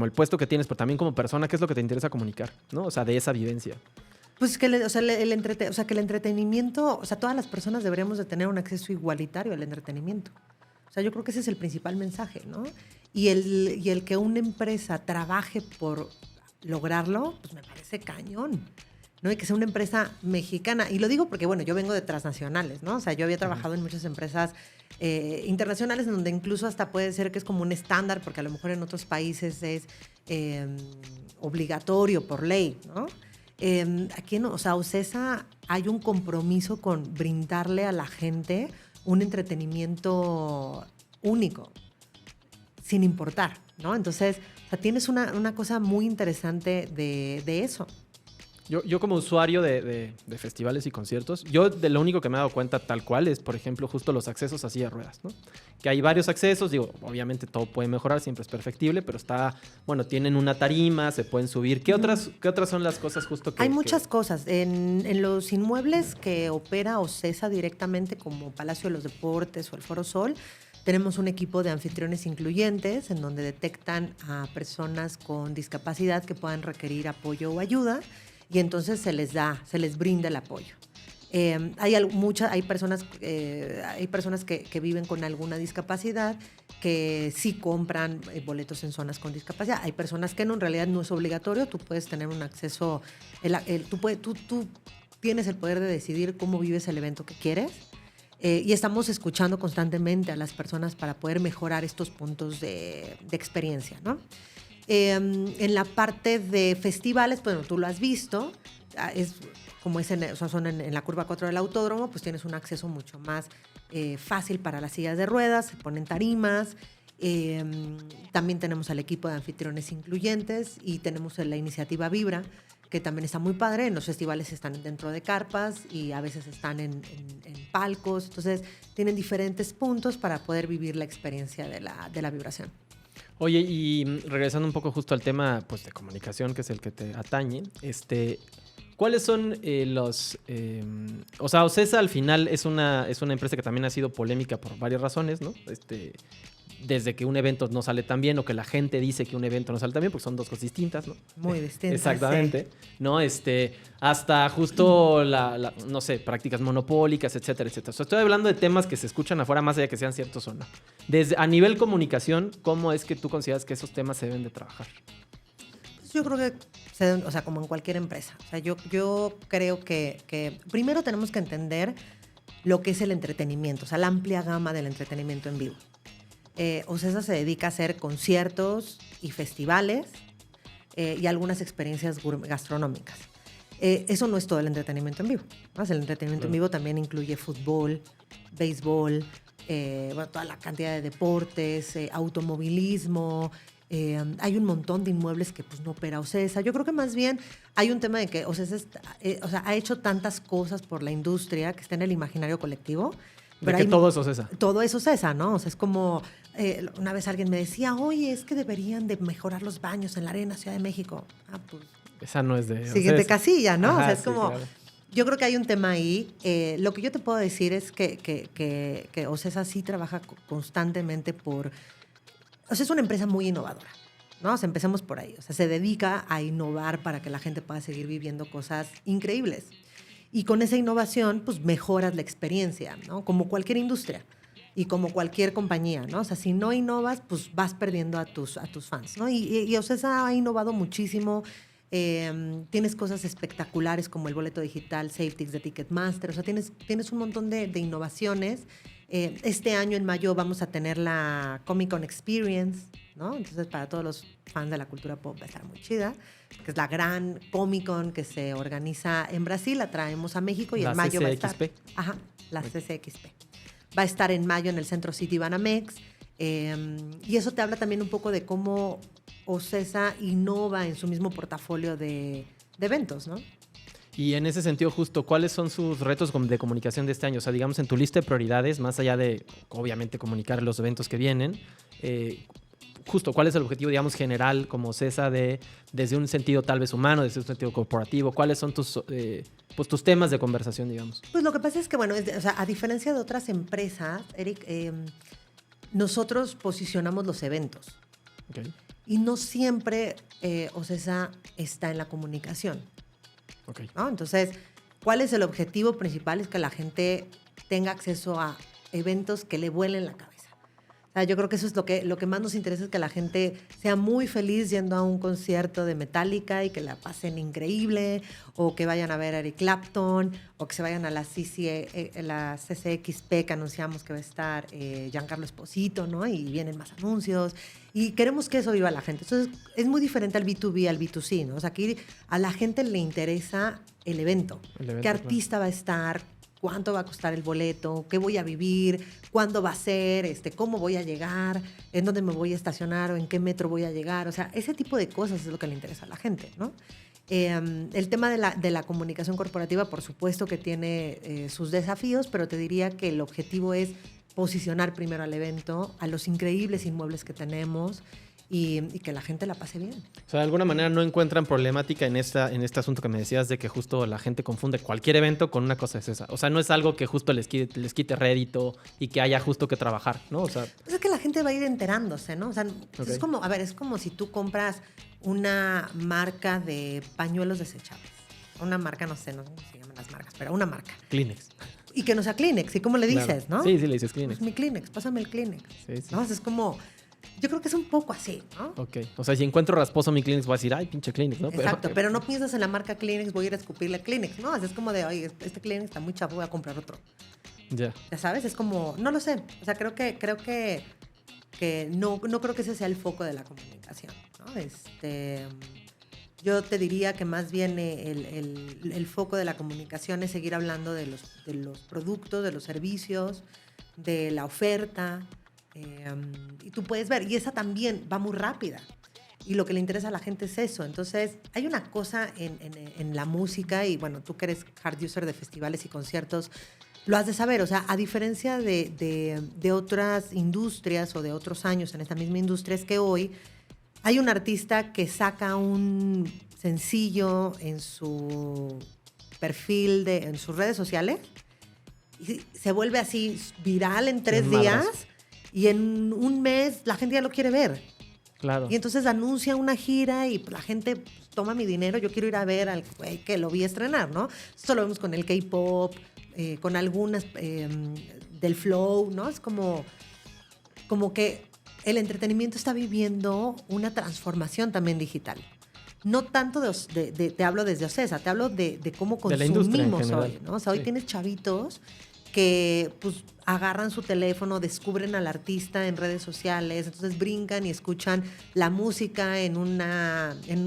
el puesto que tienes, pero también como persona, ¿qué es lo que te interesa comunicar, ¿no? O sea, de esa vivencia. Pues que que el entretenimiento, o sea, todas las personas deberíamos de tener un acceso igualitario al entretenimiento. O sea, yo creo que ese es el principal mensaje, ¿no? Y el que una empresa trabaje por lograrlo, pues me parece cañón, ¿no? Y que sea una empresa mexicana. Y lo digo porque, bueno, yo vengo de transnacionales, ¿no? O sea, yo había trabajado en muchas empresas internacionales en donde incluso hasta puede ser que es como un estándar, porque a lo mejor en otros países es obligatorio por ley, ¿no? Aquí no, o sea, OCESA hay un compromiso con brindarle a la gente un entretenimiento único, sin importar, ¿no? Entonces, o sea, tienes una cosa muy interesante de eso. Yo como usuario de festivales y conciertos, yo de lo único que me he dado cuenta tal cual es, por ejemplo, justo los accesos a silla de ruedas, ¿no? Que hay varios accesos, digo, obviamente todo puede mejorar, siempre es perfectible, pero tienen una tarima, se pueden subir. ¿Qué otras son las cosas justo que...? Hay muchas cosas. En los inmuebles que opera OCESA directamente, como Palacio de los Deportes o el Foro Sol, tenemos un equipo de anfitriones incluyentes en donde detectan a personas con discapacidad que puedan requerir apoyo o ayuda. Y entonces se les brinda el apoyo. Hay personas que viven con alguna discapacidad que sí compran boletos en zonas con discapacidad. Hay personas que no, en realidad no es obligatorio. Tú puedes tener un acceso, tú tienes el poder de decidir cómo vives el evento que quieres. Y estamos escuchando constantemente a las personas para poder mejorar estos puntos de experiencia, ¿no? En la parte de festivales, bueno, tú lo has visto, son en la curva 4 del autódromo, pues tienes un acceso mucho más fácil para las sillas de ruedas, se ponen tarimas. También tenemos al equipo de anfitriones incluyentes y tenemos la iniciativa Vibra, que también está muy padre. En los festivales están dentro de carpas y a veces están en palcos. Entonces, tienen diferentes puntos para poder vivir la experiencia de la vibración. Oye, y regresando un poco justo al tema pues, de comunicación, que es el que te atañe, ¿cuáles son o sea, OCESA al final es una empresa que también ha sido polémica por varias razones, ¿no? Desde que un evento no sale tan bien o que la gente dice que un evento no sale tan bien, porque son dos cosas distintas, ¿no? Muy distintas. Exactamente. Sí. ¿No? Hasta justo no sé, prácticas monopólicas, etcétera, etcétera. O sea, estoy hablando de temas que se escuchan afuera más allá de que sean ciertos o no. A nivel comunicación, ¿cómo es que tú consideras que esos temas se deben de trabajar? Pues yo creo que, o sea, como en cualquier empresa. O sea, yo creo que primero tenemos que entender lo que es el entretenimiento, o sea, la amplia gama del entretenimiento en vivo. OCESA se dedica a hacer conciertos y festivales y algunas experiencias gastronómicas. Eso no es todo el entretenimiento en vivo, ¿no? El entretenimiento en vivo también incluye fútbol, béisbol, toda la cantidad de deportes, automovilismo. Hay un montón de inmuebles que pues, no opera OCESA. Yo creo que más bien hay un tema de que OCESA ha hecho tantas cosas por la industria que está en el imaginario colectivo De que todo es Ocesa. Todo es Ocesa, ¿no? O sea, es como... una vez alguien me decía, oye, es que deberían de mejorar los baños en la Arena Ciudad de México. Ah, pues... Esa no es de Siguiente Ocesa. casilla, ¿no? Ajá, o sea, es sí, como... claro. Yo creo que hay un tema ahí. Lo que yo te puedo decir es que Ocesa sí trabaja constantemente por... O sea, es una empresa muy innovadora, ¿no? O sea, empecemos por ahí. O sea, se dedica a innovar para que la gente pueda seguir viviendo cosas increíbles. Y con esa innovación, pues mejoras la experiencia, ¿no? Como cualquier industria y como cualquier compañía, ¿no? O sea, si no innovas, pues vas perdiendo a tus fans, ¿no? Y Ocesa ha innovado muchísimo. Tienes cosas espectaculares como el boleto digital SafeTix de Ticketmaster. O sea, tienes un montón de innovaciones. Este año, en mayo, vamos a tener la Comic Con Experience, ¿no? Entonces, para todos los fans de la cultura pop va a estar muy chida, que es la gran Comic Con que se organiza en Brasil. La traemos a México y La en mayo va a CCXP. estar... Ajá, la CCXP. Va a estar en mayo en el Centro City Banamex. Y eso te habla también un poco de cómo Ocesa innova en su mismo portafolio de eventos, ¿no? Y en ese sentido, justo, ¿cuáles son sus retos de comunicación de este año? O sea, digamos, en tu lista de prioridades, más allá de, obviamente, comunicar los eventos que vienen, justo, ¿cuál es el objetivo, digamos, general como CESA desde un sentido tal vez humano, desde un sentido corporativo? ¿Cuáles son tus temas de conversación, digamos? Pues lo que pasa es que, bueno, o sea, a diferencia de otras empresas, Eric, nosotros posicionamos los eventos. Okay. Y no siempre Ocesa está en la comunicación. Okay. ¿No? Entonces, ¿cuál es el objetivo principal? Es que la gente tenga acceso a eventos que le vuelen la cabeza. O sea, yo creo que eso es lo que más nos interesa, es que la gente sea muy feliz yendo a un concierto de Metallica y que la pasen increíble, o que vayan a ver a Eric Clapton, o que se vayan a la CCXP, que anunciamos que va a estar Giancarlo Esposito, ¿no? Y vienen más anuncios. Y queremos que eso viva la gente. Entonces, es muy diferente al B2B al B2C, ¿no? O sea, aquí a la gente le interesa el evento. ¿Qué artista va a estar? ¿Cuánto va a costar el boleto? ¿Qué voy a vivir? ¿Cuándo va a ser? ¿Cómo voy a llegar? ¿En dónde me voy a estacionar? ¿O en qué metro voy a llegar? O sea, ese tipo de cosas es lo que le interesa a la gente, ¿no? El tema de la comunicación corporativa, por supuesto que tiene sus desafíos, pero te diría que el objetivo es posicionar primero al evento, a los increíbles inmuebles que tenemos y que la gente la pase bien. O sea, de alguna manera no encuentran problemática en este asunto que me decías de que justo la gente confunde cualquier evento con una cosa es esa. O sea, no es algo que justo les quite rédito y que haya justo que trabajar, ¿no? O sea, pues es que la gente va a ir enterándose, ¿no? O sea, okay. Es como, a ver, es como si tú compras una marca de pañuelos desechables. Una marca, no sé cómo se llaman las marcas, pero una marca. Kleenex. Y que no sea Kleenex. ¿Y cómo le dices, claro. no? Sí, le dices Kleenex. Pues mi Kleenex, pásame el Kleenex. Sí. ¿No? O sea, es como... Yo creo que es un poco así, ¿no? Ok. O sea, si encuentro rasposo mi Kleenex, voy a decir, ay, pinche Kleenex, ¿no? Exacto, pero no piensas en la marca Kleenex, voy a ir a escupirle Kleenex, ¿no? Es como de, oye, este Kleenex está muy chavo, voy a comprar otro. Ya. ¿Ya sabes? Es como, no lo sé. O sea, creo que no creo que ese sea el foco de la comunicación, ¿no? Yo te diría que más bien el foco de la comunicación es seguir hablando de los productos, de los servicios, de la oferta. Y tú puedes ver, y esa también va muy rápida. Y lo que le interesa a la gente es eso. Entonces, hay una cosa en la música, y bueno, tú que eres hard user de festivales y conciertos, lo has de saber. O sea, a diferencia de otras industrias o de otros años en esta misma industria, es que hoy hay un artista que saca un sencillo en su perfil, en sus redes sociales, y se vuelve así viral en 3 días, y en un mes la gente ya lo quiere ver. Claro. Y entonces anuncia una gira y la gente pues, toma mi dinero, yo quiero ir a ver al güey que lo vi estrenar, ¿no? Esto lo vemos con el K-pop, con algunas del flow, ¿no? Es como que el entretenimiento está viviendo una transformación también digital. No tanto te hablo desde Ocesa, te hablo de cómo consumimos hoy, ¿no? O sea, hoy tienes chavitos que pues agarran su teléfono, descubren al artista en redes sociales, entonces brincan y escuchan la música en un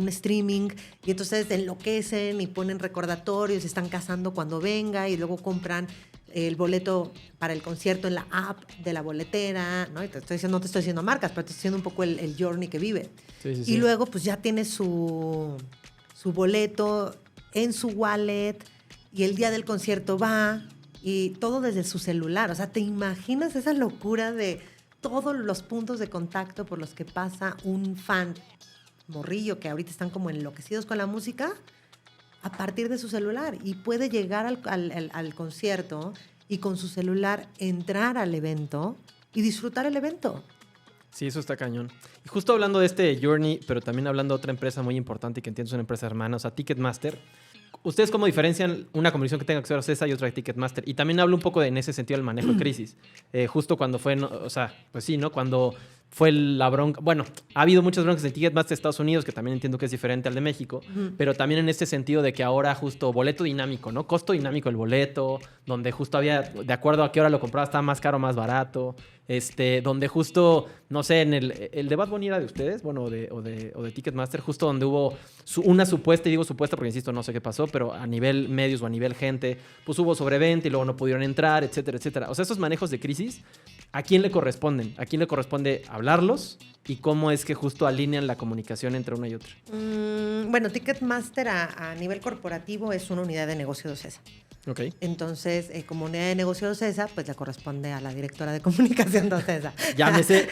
streaming, y entonces enloquecen y ponen recordatorios, están cazando cuando venga, y luego compran el boleto para el concierto en la app de la boletera, ¿no? Y no te estoy diciendo marcas, pero te estoy diciendo un poco el journey que vive. Sí. Y luego pues ya tiene su boleto en su wallet, y el día del concierto va y todo desde su celular. O sea, ¿te imaginas esa locura de todos los puntos de contacto por los que pasa un fan morrillo que ahorita están como enloquecidos con la música a partir de su celular? Y puede llegar al concierto y con su celular entrar al evento y disfrutar el evento. Sí, eso está cañón. Y justo hablando de este Journey, pero también hablando de otra empresa muy importante y que entiendo es una empresa hermana, o sea, Ticketmaster. ¿Ustedes cómo diferencian una comunicación que tenga que ser Ocesa y otra de Ticketmaster? Y también hablo un poco en ese sentido del manejo de crisis. Justo cuando fue, o sea, pues sí, ¿no? Cuando fue la bronca. Bueno, ha habido muchas broncas en Ticketmaster de Estados Unidos, que también entiendo que es diferente al de México, pero también en este sentido de que ahora justo boleto dinámico, ¿no? Costo dinámico el boleto, donde justo había, de acuerdo a qué hora lo comprabas, estaba más caro o más barato. Donde justo, no sé, en el de Bad Bunny era de ustedes, bueno, o de Ticketmaster, justo donde hubo una supuesta, y digo supuesta porque insisto, no sé qué pasó, pero a nivel medios o a nivel gente, pues hubo sobreventa y luego no pudieron entrar, etcétera, etcétera. O sea, esos manejos de crisis, ¿a quién le corresponden? ¿A quién le corresponde hablarlos? ¿Y cómo es que justo alinean la comunicación entre una y otra? Bueno, Ticketmaster a nivel corporativo es una unidad de negocio de Ocesa. Okay. Entonces, como unidad de negocio de Ocesa, pues le corresponde a la directora de comunicación de Ocesa. Llámese,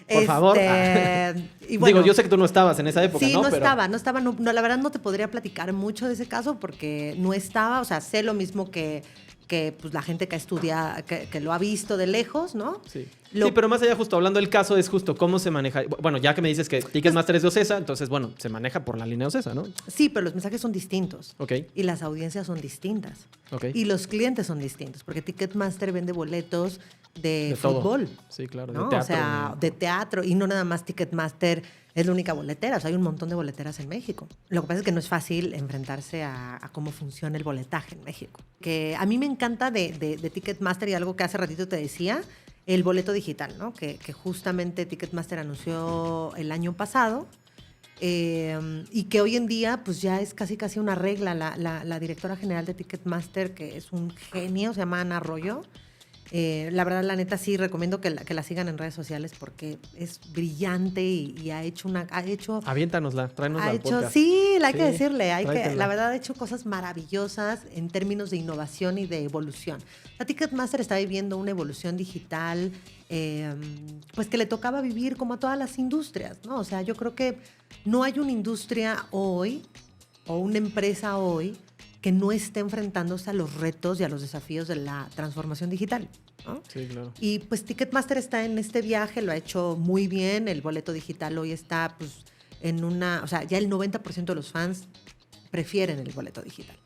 por favor. Y bueno, digo, yo sé que tú no estabas en esa época, sí, ¿no? no estaba. No, la verdad no te podría platicar mucho de ese caso porque no estaba, o sea, sé lo mismo que pues, la gente que estudia, que lo ha visto de lejos, ¿no? Sí. Sí, pero más allá, justo hablando del caso, es justo cómo se maneja. Bueno, ya que me dices que Ticketmaster es de Ocesa, entonces, bueno, se maneja por la línea Ocesa, ¿no? Sí, pero los mensajes son distintos. Ok. Y las audiencias son distintas. Ok. Y los clientes son distintos, porque Ticketmaster vende boletos de fútbol. Todo. Sí, claro, ¿no? de teatro. O sea, de teatro. Y no nada más Ticketmaster es la única boletera. O sea, hay un montón de boleteras en México. Lo que pasa es que no es fácil enfrentarse a cómo funciona el boletaje en México. Que a mí me encanta de Ticketmaster y algo que hace ratito te decía, el boleto digital, ¿no? Que justamente Ticketmaster anunció el año pasado y que hoy en día pues ya es casi una regla. La directora general de Ticketmaster, que es un genio, se llama Ana Arroyo. La verdad, la neta, sí recomiendo que la sigan en redes sociales porque es brillante y ha hecho Aviéntanosla, tráenosla al podcast. Sí, hay que decirle, tráetela. la verdad ha hecho cosas maravillosas en términos de innovación y de evolución. La Ticketmaster está viviendo una evolución digital, pues que le tocaba vivir como a todas las industrias, ¿no? O sea, yo creo que no hay una industria hoy o una empresa hoy que no esté enfrentándose a los retos y a los desafíos de la transformación digital, ¿no? Sí, claro. Y pues Ticketmaster está en este viaje, lo ha hecho muy bien. El boleto digital hoy está pues o sea, ya el 90% de los fans prefieren el boleto digital,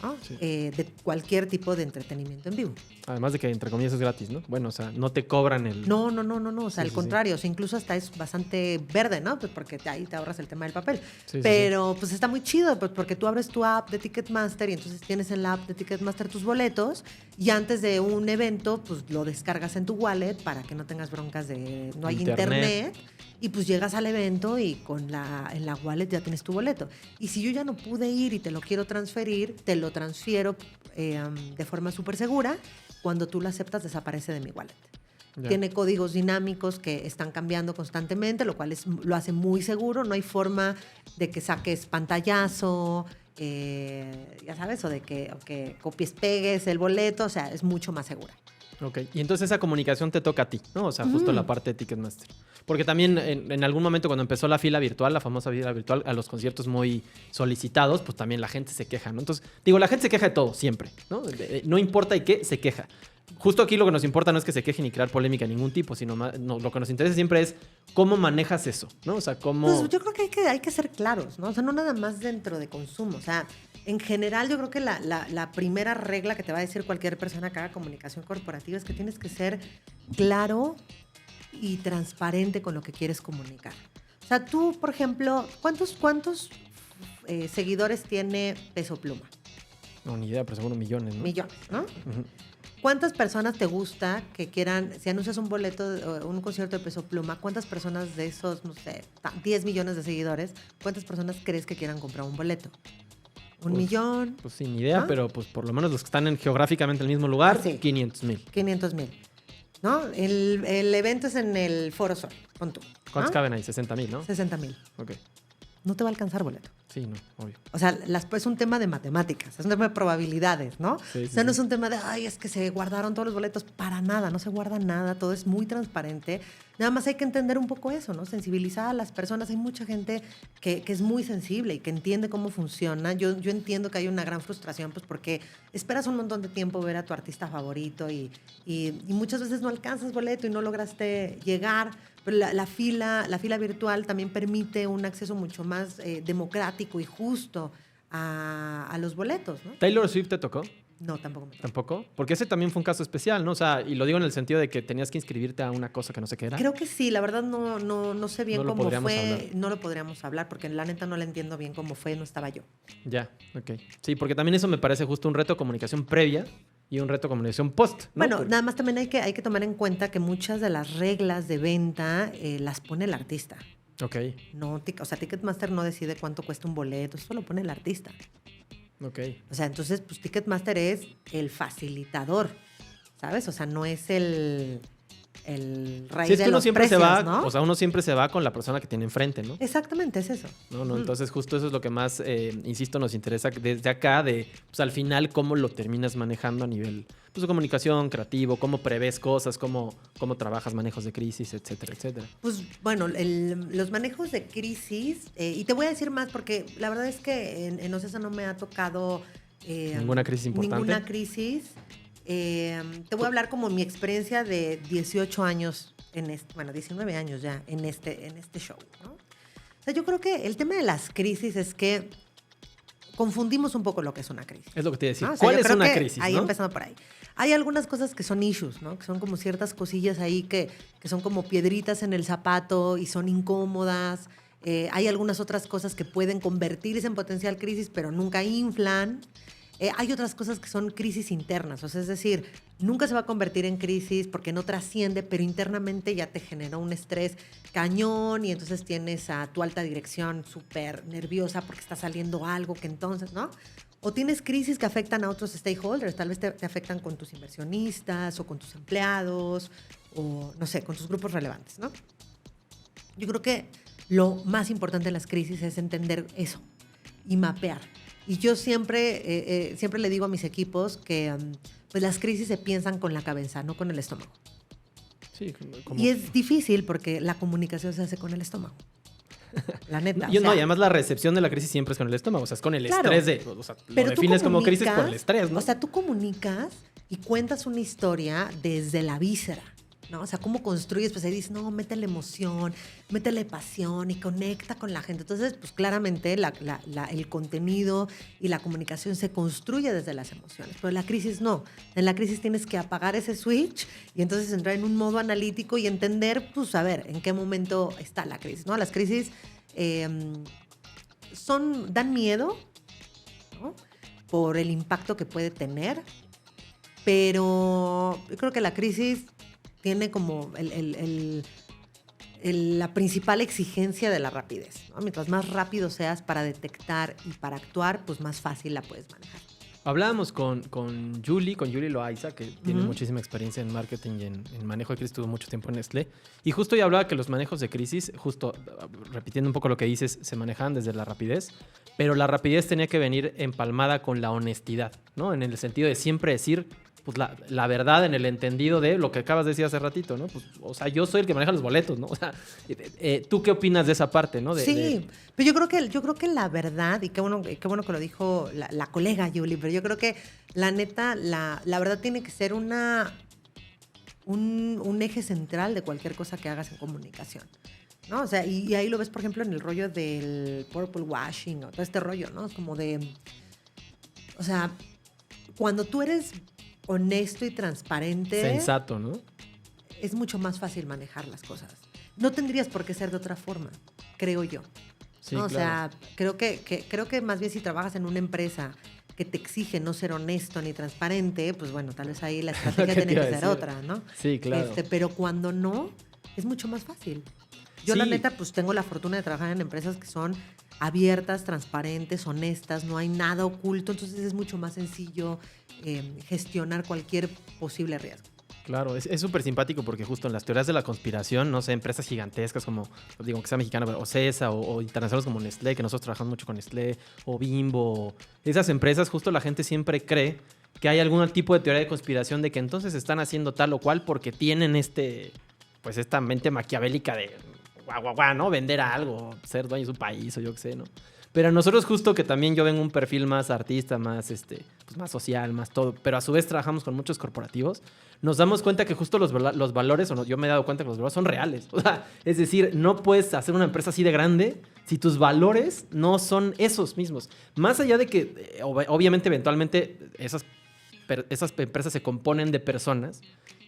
¿no? Sí. De cualquier tipo de entretenimiento en vivo. Además de que, entre comillas, es gratis, ¿no? Bueno, o sea, no te cobran el... No. O sea, Sí, al sí, contrario, o sea, incluso hasta es bastante verde, ¿no? Pues porque ahí te ahorras el tema del papel. Sí, Pero pues está muy chido, pues, porque tú abres tu app de Ticketmaster y entonces tienes en la app de Ticketmaster tus boletos y antes de un evento, pues lo descargas en tu wallet para que no tengas broncas de no hay internet. Y pues llegas al evento y en la wallet ya tienes tu boleto. Y si yo ya no pude ir y te lo quiero transferir, te lo transfiero de forma súper segura. Cuando tú lo aceptas, desaparece de mi wallet. Ya. Tiene códigos dinámicos que están cambiando constantemente, lo cual lo hace muy seguro. No hay forma de que saques pantallazo, ya sabes, o de que copies, pegues el boleto. O sea, es mucho más segura. Ok, y entonces esa comunicación te toca a ti, ¿no? O sea, justo la parte de Ticketmaster. Porque también en algún momento cuando empezó la fila virtual, la famosa fila virtual, a los conciertos muy solicitados, pues también la gente se queja, ¿no? Entonces, digo, la gente se queja de todo, siempre, ¿no? No importa de qué, se queja. Justo aquí lo que nos importa no es que se queje ni crear polémica de ningún tipo, sino lo que nos interesa siempre es cómo manejas eso, ¿no? O sea, cómo... Pues yo creo que hay que ser claros, ¿no? O sea, no nada más dentro de consumo, o sea... En general, yo creo que la primera regla que te va a decir cualquier persona que haga comunicación corporativa es que tienes que ser claro y transparente con lo que quieres comunicar. O sea, tú, por ejemplo, ¿cuántos seguidores tiene Peso Pluma? No, ni idea, pero seguro millones, ¿no? Millones, ¿no? Uh-huh. ¿Cuántas personas te gusta que quieran, si anuncias un boleto, un concierto de Peso Pluma, cuántas personas de esos, no sé, 10 millones de seguidores, cuántas personas crees que quieran comprar un boleto? ¿Un millón? Pues sin idea, ¿no? Pero pues por lo menos los que están geográficamente en el mismo lugar, sí. 500,000. 500,000, ¿no? El evento es en el Foro Sol, pon tú. ¿Cuántos caben ahí? 60,000, ¿no? 60,000. Ok. No te va a alcanzar boleto. Sí, no, obvio. O sea, es un tema de matemáticas, es un tema de probabilidades, ¿no? Sí, o sea, no es un tema de, ay, es que se guardaron todos los boletos. Para nada, no se guarda nada, todo es muy transparente. Nada más hay que entender un poco eso, ¿no? Sensibilizar a las personas. Hay mucha gente que es muy sensible y que entiende cómo funciona. Yo entiendo que hay una gran frustración, pues porque esperas un montón de tiempo ver a tu artista favorito y muchas veces no alcanzas boleto y no lograste llegar. Pero la fila virtual también permite un acceso mucho más democrático y justo a los boletos, ¿no? ¿Taylor Swift te tocó? No, tampoco me tocó. ¿Tampoco? Porque ese también fue un caso especial, ¿no? O sea, y lo digo en el sentido de que tenías que inscribirte a una cosa que no sé qué era. Creo que sí, la verdad no sé bien No lo cómo podríamos fue. hablar. No lo podríamos hablar porque la neta no la entiendo bien cómo fue, no estaba yo. Ya, ok. Sí, porque también eso me parece justo un reto de comunicación previa y un reto de comunicación post, ¿no? Bueno, nada más también hay que tomar en cuenta que muchas de las reglas de venta las pone el artista. Ok, No, o sea, Ticketmaster no decide cuánto cuesta un boleto, eso lo pone el artista. ok. O sea, entonces, pues Ticketmaster es el facilitador, ¿sabes? O sea, no es el rey Sí, es de que uno los siempre precios, se va, ¿no? o sea, uno siempre se va con la persona que tiene enfrente, ¿no? Exactamente, es eso. No, entonces justo eso es lo que más, insisto, nos interesa desde acá, de, pues al final, cómo lo terminas manejando a nivel, pues, de comunicación, creativo, cómo prevés cosas, cómo trabajas manejos de crisis, etcétera, etcétera. Pues bueno, los manejos de crisis, y te voy a decir más porque la verdad es que en Ocesa no me ha tocado ¿Ninguna crisis importante? Ninguna crisis. Te voy a hablar como mi experiencia de 18 años, 19 años ya en este show, ¿no? O sea, yo creo que el tema de las crisis es que confundimos un poco lo que es una crisis. Es lo que te iba a decir. ¿No? O sea, ¿Cuál yo es creo una que crisis, ahí no? empezando por ahí. Hay algunas cosas que son issues, ¿no? Que son como ciertas cosillas ahí que son como piedritas en el zapato y son incómodas. Hay algunas otras cosas que pueden convertirse en potencial crisis, pero nunca inflan. Hay otras cosas que son crisis internas, o sea, es decir, nunca se va a convertir en crisis porque no trasciende, pero internamente ya te generó un estrés cañón y entonces tienes a tu alta dirección súper nerviosa porque está saliendo algo que entonces, ¿no? O tienes crisis que afectan a otros stakeholders, tal vez te afectan con tus inversionistas o con tus empleados o, no sé, con tus grupos relevantes, ¿no? Yo creo que lo más importante en las crisis es entender eso y mapear. Y yo siempre le digo a mis equipos que pues las crisis se piensan con la cabeza, no con el estómago. Sí, Y es difícil porque la comunicación se hace con el estómago. La neta. Y además la recepción de la crisis siempre es con el estómago, o sea, es con el Claro, estrés de, o sea, lo pero tú defines como crisis por el comunicas, estrés, ¿no? O sea, tú comunicas y cuentas una historia desde la víscera, ¿no? O sea, cómo construyes, pues ahí dices, no, métele emoción, métele pasión y conecta con la gente. Entonces, pues claramente el contenido y la comunicación se construye desde las emociones, pero en la crisis no. En la crisis tienes que apagar ese switch y entonces entrar en un modo analítico y entender, pues a ver, en qué momento está la crisis, ¿no? Las crisis dan miedo, ¿no? Por el impacto que puede tener, pero yo creo que la crisis tiene como la principal exigencia de la rapidez, ¿no? Mientras más rápido seas para detectar y para actuar, pues más fácil la puedes manejar. Hablábamos con Julie Loaiza, que tiene muchísima experiencia en marketing y en manejo de crisis, tuvo mucho tiempo en Nestlé. Y justo ella hablaba que los manejos de crisis, justo repitiendo un poco lo que dices, se manejaban desde la rapidez, pero la rapidez tenía que venir empalmada con la honestidad, ¿no? En el sentido de siempre decir pues la verdad en el entendido de lo que acabas de decir hace ratito, ¿no? Pues, o sea, yo soy el que maneja los boletos, ¿no? O sea, ¿tú qué opinas de esa parte, no? Pero yo creo que la verdad, y qué bueno que lo dijo la colega Julie, pero yo creo que la neta, la verdad tiene que ser un eje central de cualquier cosa que hagas en comunicación, ¿no? O sea, y ahí lo ves, por ejemplo, en el rollo del purple washing o todo este rollo, ¿no? Es como de, o sea, cuando tú eres honesto y transparente. Sensato, ¿no? Es mucho más fácil manejar las cosas. No tendrías por qué ser de otra forma, creo yo. Sí, ¿no? claro. O sea, creo que más bien si trabajas en una empresa que te exige no ser honesto ni transparente, pues bueno, tal vez ahí la estrategia tiene que ser otra, ¿no? Sí, claro. Pero cuando no, es mucho más fácil. Yo la neta, pues tengo la fortuna de trabajar en empresas que son abiertas, transparentes, honestas, no hay nada oculto, entonces es mucho más sencillo gestionar cualquier posible riesgo. Claro, es súper simpático porque justo en las teorías de la conspiración, no sé, empresas gigantescas como, digo, que sea mexicana, pero, o CESA o internacionales como Nestlé, que nosotros trabajamos mucho con Nestlé, o Bimbo, esas empresas, justo la gente siempre cree que hay algún tipo de teoría de conspiración de que entonces están haciendo tal o cual porque tienen pues esta mente maquiavélica de guau, ¿no? Vender algo, ser dueños de un país o yo qué sé, ¿no? Pero a nosotros justo que también yo vengo un perfil más artista, más, pues más social, más todo, pero a su vez trabajamos con muchos corporativos, nos damos cuenta que justo los valores, yo me he dado cuenta que los valores son reales. O sea, es decir, no puedes hacer una empresa así de grande si tus valores no son esos mismos. Más allá de que, obviamente, eventualmente, esas empresas se componen de personas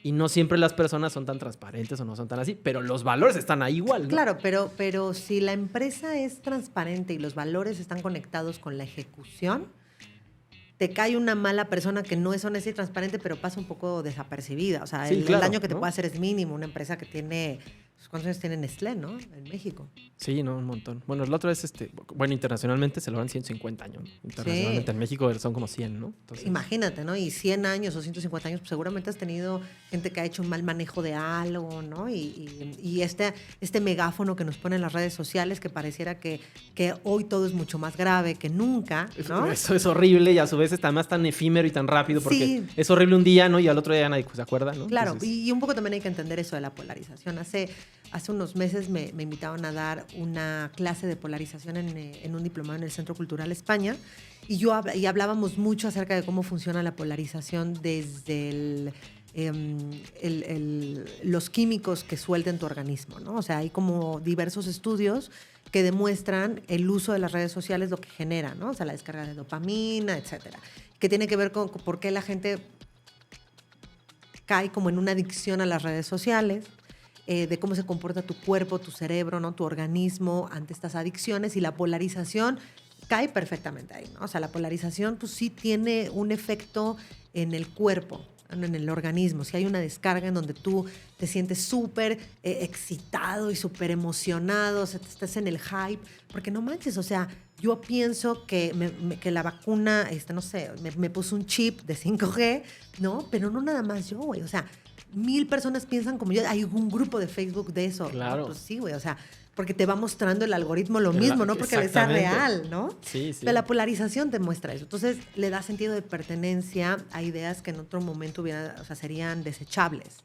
y no siempre las personas son tan transparentes o no son tan así, pero los valores están ahí igual, ¿no? Claro, pero si la empresa es transparente y los valores están conectados con la ejecución, te cae una mala persona que no es honesta y transparente, pero pasa un poco desapercibida. O sea, Sí, el claro, daño que te ¿no? puede hacer es mínimo. Una empresa que tiene, pues, ¿cuántos años tiene Nestlé, no? En México. Sí, no, un montón. Bueno, la otra vez, bueno, internacionalmente se logran 150 años, ¿no? Internacionalmente, Sí. en México son como 100, ¿no? Entonces, Imagínate, ¿no? Y 100 años o 150 años, pues seguramente has tenido gente que ha hecho un mal manejo de algo, ¿no? Y este megáfono que nos ponen las redes sociales, que pareciera que hoy todo es mucho más grave que nunca, ¿no? eso es horrible y a su vez está más tan efímero y tan rápido porque Sí. es horrible un día, ¿no? Y al otro día nadie se acuerda, ¿no? Claro, Entonces, y un poco también hay que entender eso de la polarización. Hace unos meses me invitaron a dar una clase de polarización en un diplomado en el Centro Cultural España y hablábamos mucho acerca de cómo funciona la polarización desde los químicos que suelta en tu organismo, ¿no? O sea, hay como diversos estudios que demuestran el uso de las redes sociales, lo que genera, ¿no? O sea, la descarga de dopamina, etcétera, que tiene que ver con por qué la gente cae como en una adicción a las redes sociales, de cómo se comporta tu cuerpo, tu cerebro, ¿no? Tu organismo ante estas adicciones, y la polarización cae perfectamente ahí, ¿no? O sea, la polarización pues sí tiene un efecto en el cuerpo, en el organismo. Si hay una descarga en donde tú te sientes súper excitado y súper emocionado, o sea, estás en el hype, porque no manches, o sea, yo pienso que la vacuna, no sé, me puso un chip de 5G, ¿no? Pero no nada más yo, güey, o sea, 1000 personas piensan como yo. Hay un grupo de Facebook de eso. Claro. ¿No? Pues sí, güey, o sea, porque te va mostrando el algoritmo lo mismo, no porque le sea real, ¿no? Sí, sí. Pero la polarización te muestra eso. Entonces, le da sentido de pertenencia a ideas que en otro momento serían desechables.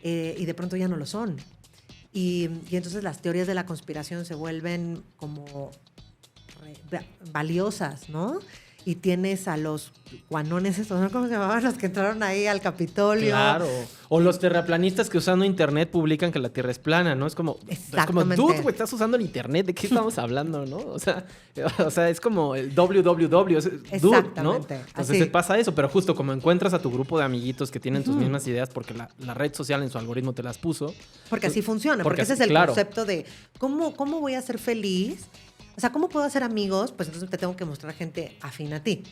Y de pronto ya no lo son. Y entonces las teorías de la conspiración se vuelven como valiosas, ¿no? Y tienes a los guanones, ¿no? ¿Cómo se llamaban? Los que entraron ahí al Capitolio. Claro. O los terraplanistas que usando internet publican que la Tierra es plana, ¿no? Es como, dude, güey, estás usando el internet, ¿de qué estamos hablando, no? O sea, es como el www, dude, ¿no? Entonces te pasa eso, pero justo como encuentras a tu grupo de amiguitos que tienen tus mismas ideas porque la red social en su algoritmo te las puso. Porque así funciona, porque ese es el concepto de ¿cómo voy a ser feliz? O sea, ¿cómo puedo hacer amigos? Pues entonces te tengo que mostrar gente afín a ti.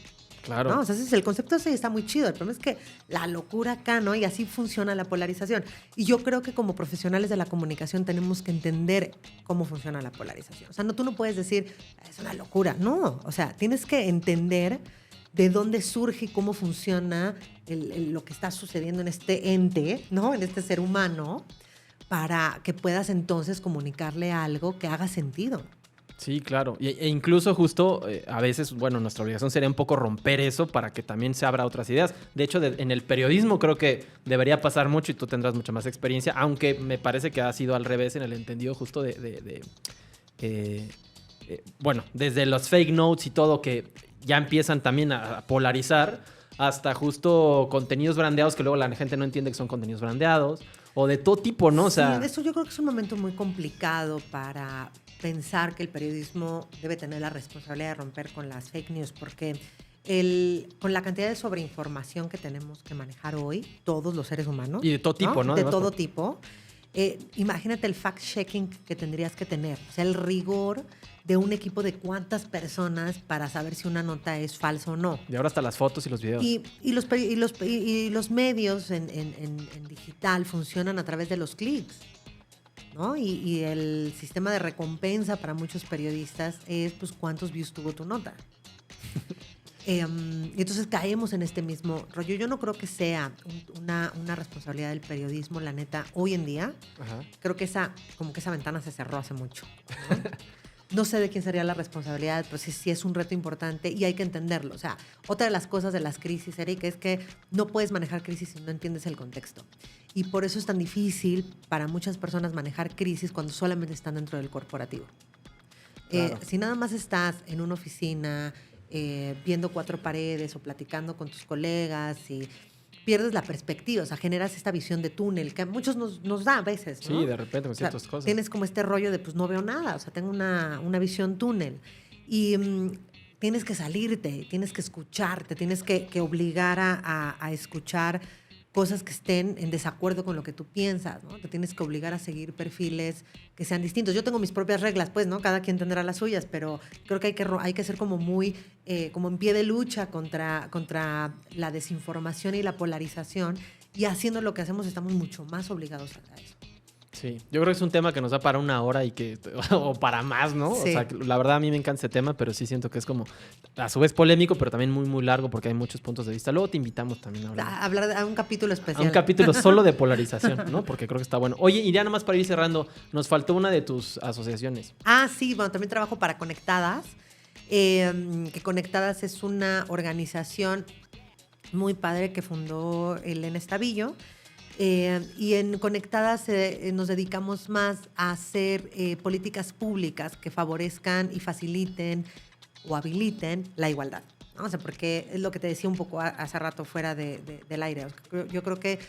Claro. ¿No? O sea, ese es el concepto, sí, está muy chido. El problema es que la locura acá, ¿no? Y así funciona la polarización. Y yo creo que como profesionales de la comunicación tenemos que entender cómo funciona la polarización. O sea, tú no puedes decir, es una locura. No, o sea, tienes que entender de dónde surge y cómo funciona lo que está sucediendo en este ente, ¿no? En este ser humano, para que puedas entonces comunicarle algo que haga sentido. Sí, claro. E incluso justo a veces, bueno, nuestra obligación sería un poco romper eso para que también se abra otras ideas. De hecho, en el periodismo creo que debería pasar mucho y tú tendrás mucha más experiencia, aunque me parece que ha sido al revés en el entendido justo bueno, desde los fake notes y todo que ya empiezan también a polarizar hasta justo contenidos brandeados que luego la gente no entiende que son contenidos brandeados o de todo tipo, ¿no? O sea, sí, eso yo creo que es un momento muy complicado para pensar que el periodismo debe tener la responsabilidad de romper con las fake news, porque con la cantidad de sobreinformación que tenemos que manejar hoy, todos los seres humanos. Y de todo tipo, ¿no? De todo tipo. Imagínate el fact-checking que tendrías que tener, o sea, el rigor de un equipo de cuántas personas para saber si una nota es falsa o no. Y ahora hasta las fotos y los videos. Y los medios en digital funcionan a través de los clics, ¿no? Y el sistema de recompensa para muchos periodistas es, pues, cuántos views tuvo tu nota. Y entonces caemos en este mismo rollo. Yo no creo que sea una responsabilidad del periodismo, la neta, hoy en día. Ajá. Creo que esa ventana se cerró hace mucho, ¿no? No sé de quién sería la responsabilidad, pero sí es un reto importante y hay que entenderlo. O sea, otra de las cosas de las crisis, Eric, es que no puedes manejar crisis si no entiendes el contexto. Y por eso es tan difícil para muchas personas manejar crisis cuando solamente están dentro del corporativo. Claro. Si nada más estás en una oficina, viendo cuatro paredes o platicando con tus colegas y pierdes la perspectiva, o sea, generas esta visión de túnel que a muchos nos da a veces, ¿no? Sí, de repente con ciertas cosas. Tienes como este rollo de, pues no veo nada, o sea, tengo una visión túnel. Y tienes que salirte, tienes que escucharte, tienes que obligar a escuchar cosas que estén en desacuerdo con lo que tú piensas, ¿no? Te tienes que obligar a seguir perfiles que sean distintos. Yo tengo mis propias reglas, pues, ¿no? Cada quien tendrá las suyas, pero creo que hay que ser como muy, como en pie de lucha contra la desinformación y la polarización, y haciendo lo que hacemos estamos mucho más obligados a eso. Sí, yo creo que es un tema que nos da para una hora o para más, ¿no? Sí. O sea, la verdad a mí me encanta ese tema, pero sí siento que es como a su vez polémico, pero también muy, muy largo porque hay muchos puntos de vista. Luego te invitamos también a hablar. A hablar a un capítulo A especial. un capítulo solo de polarización, ¿no? Porque creo que está bueno. Oye, y ya nomás para ir cerrando, nos faltó una de tus asociaciones. Sí, bueno, también trabajo para Conectadas, que Conectadas es una organización muy padre que fundó Elena Estavillo. Y en Conectadas nos dedicamos más a hacer políticas públicas que favorezcan y faciliten o habiliten la igualdad, ¿no? O sea, porque es lo que te decía un poco hace rato fuera del aire. Yo creo que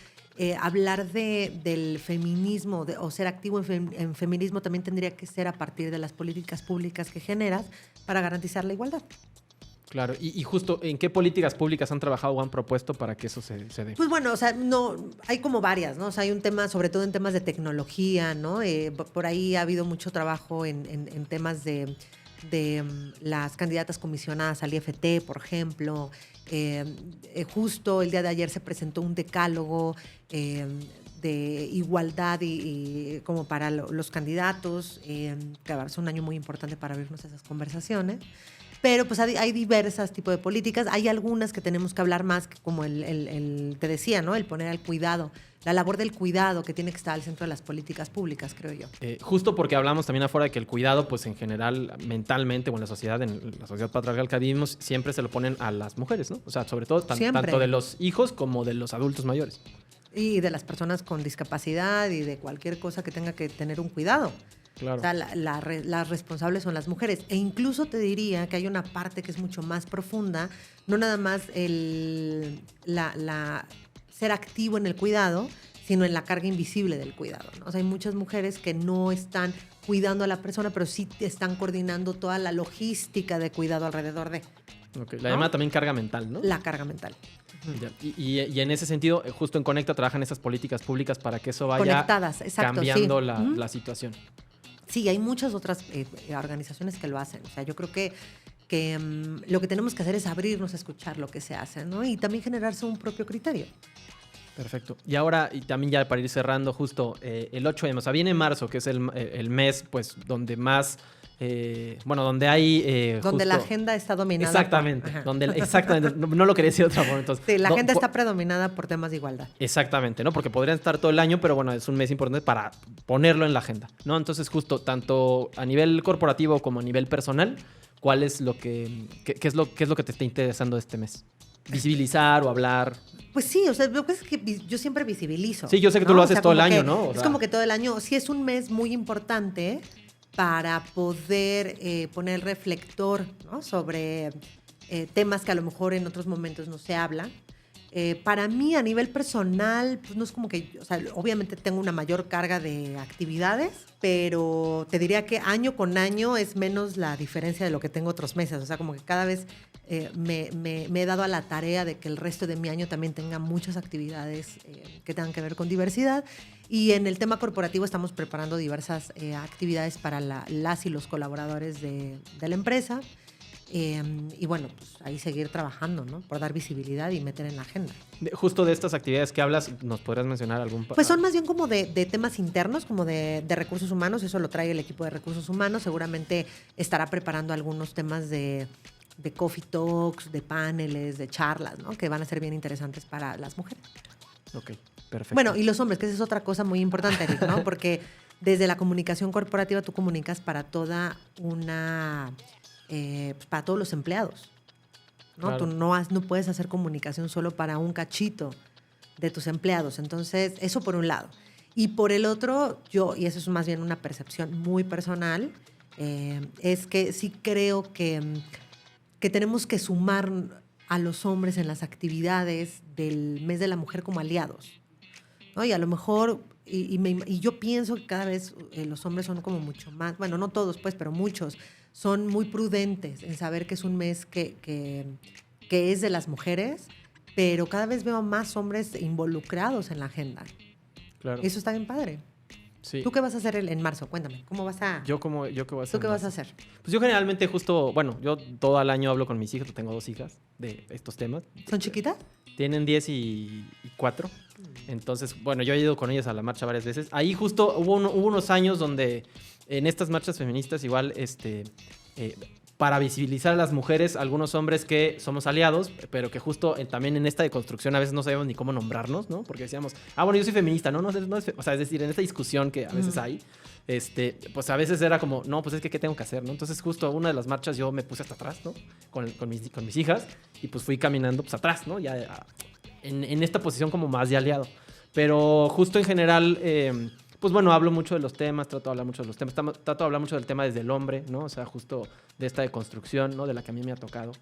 hablar del feminismo o ser activo en feminismo también tendría que ser a partir de las políticas públicas que generas para garantizar la igualdad. Claro, y justo, ¿en qué políticas públicas han trabajado o han propuesto para que eso se dé? Pues bueno, o sea, no, hay como varias, ¿no? O sea, hay un tema, sobre todo en temas de tecnología, ¿no? Por ahí ha habido mucho trabajo en temas de las candidatas comisionadas al IFT, por ejemplo. Justo el día de ayer se presentó un decálogo de igualdad y como para los candidatos, que es un año muy importante para abrirnos esas conversaciones. Pero pues hay diversas tipos de políticas. Hay algunas que tenemos que hablar más, como te decía, ¿no? El poner al cuidado, la labor del cuidado que tiene que estar al centro de las políticas públicas, creo yo. Justo porque hablamos también afuera de que el cuidado, pues en general, mentalmente o en la sociedad patriarcal que vivimos, siempre se lo ponen a las mujeres, ¿no? O sea, sobre todo tanto de los hijos como de los adultos mayores. Y de las personas con discapacidad y de cualquier cosa que tenga que tener un cuidado. Claro. O sea, las responsables son las mujeres. E incluso te diría que hay una parte que es mucho más profunda, no nada más ser activo en el cuidado, sino en la carga invisible del cuidado, ¿no? O sea, hay muchas mujeres que no están cuidando a la persona, pero sí están coordinando toda la logística de cuidado alrededor de. Okay. La llamada también carga mental, ¿no? La carga mental. Y en ese sentido, justo en Conecta trabajan esas políticas públicas para que eso vaya Conectadas, exacto, cambiando sí. la situación. Sí, hay muchas otras organizaciones que lo hacen. O sea, yo creo que lo que tenemos que hacer es abrirnos a escuchar lo que se hace, ¿no? Y también generarse un propio criterio. Perfecto. Y ahora, y también ya para ir cerrando, justo el 8 de marzo, o sea, viene marzo, que es el mes, pues, donde más... donde hay... Donde justo, la agenda está dominada. Exactamente. Exactamente. No lo quería decir de otra forma. Entonces, sí, la agenda está predominada por temas de igualdad. Exactamente, ¿no? Porque podrían estar todo el año, pero bueno, es un mes importante para ponerlo en la agenda, ¿no? Entonces, justo, tanto a nivel corporativo como a nivel personal, ¿cuál es lo qué es lo que te está interesando este mes? ¿Visibilizar o hablar? Pues sí, o sea, lo que es que yo siempre visibilizo. Sí, yo sé que tú lo haces todo el año, ¿no? Es como que todo el año, sí es un mes muy importante para poder poner el reflector, ¿no? Sobre temas que a lo mejor en otros momentos no se habla. Para mí, a nivel personal, pues no es como que, o sea, obviamente tengo una mayor carga de actividades, pero te diría que año con año es menos la diferencia de lo que tengo otros meses. O sea, como que cada vez me he dado a la tarea de que el resto de mi año también tenga muchas actividades que tengan que ver con diversidad. Y en el tema corporativo estamos preparando diversas actividades para las y los colaboradores de la empresa. Y bueno, pues ahí seguir trabajando, ¿no? Por dar visibilidad y meter en la agenda. Justo de estas actividades que hablas, ¿nos podrías mencionar algún? Pues son más bien como de temas internos, como de recursos humanos. Eso lo trae el equipo de recursos humanos. Seguramente estará preparando algunos temas de de coffee talks, de paneles, de charlas, ¿no? Que van a ser bien interesantes para las mujeres. Ok, perfecto. Bueno, y los hombres, que esa es otra cosa muy importante, Eric, ¿no? Porque desde la comunicación corporativa tú comunicas para toda una... para todos los empleados, ¿no? Claro. Tú no puedes hacer comunicación solo para un cachito de tus empleados. Entonces, eso por un lado. Y por el otro, y eso es más bien una percepción muy personal, es que sí creo que tenemos que sumar a los hombres en las actividades del mes de la mujer como aliados, ¿no? Y a lo mejor, y yo pienso que cada vez los hombres son como mucho más, bueno, no todos pues, pero muchos, son muy prudentes en saber que es un mes que es de las mujeres, pero cada vez veo más hombres involucrados en la agenda. Claro. Eso está bien padre. Sí. ¿Tú qué vas a hacer en marzo? Cuéntame, ¿cómo vas a...? Yo qué voy a hacer. ¿Tú qué vas a hacer? Pues yo generalmente yo todo el año hablo con mis hijas, tengo 2 hijas de estos temas. ¿Son chiquitas? Tienen 10 y 4. Entonces, bueno, yo he ido con ellas a la marcha varias veces. Ahí justo hubo unos años donde en estas marchas feministas igual, para visibilizar a las mujeres, algunos hombres que somos aliados, pero que justo también en esta deconstrucción a veces no sabemos ni cómo nombrarnos, ¿no? Porque decíamos, bueno, yo soy feminista, no es, o sea, es decir, en esta discusión que a veces hay, pues a veces era como, no, pues es que ¿qué tengo que hacer, no? Entonces justo una de las marchas yo me puse hasta atrás, ¿no? Con mis hijas y pues fui caminando pues atrás, ¿no? Ya en esta posición como más de aliado. Pero justo en general... pues bueno, hablo mucho de los temas, trato de hablar mucho de los temas, trato de hablar mucho del tema desde el hombre, ¿no? O sea, justo de esta deconstrucción, ¿no? De la que a mí me ha tocado.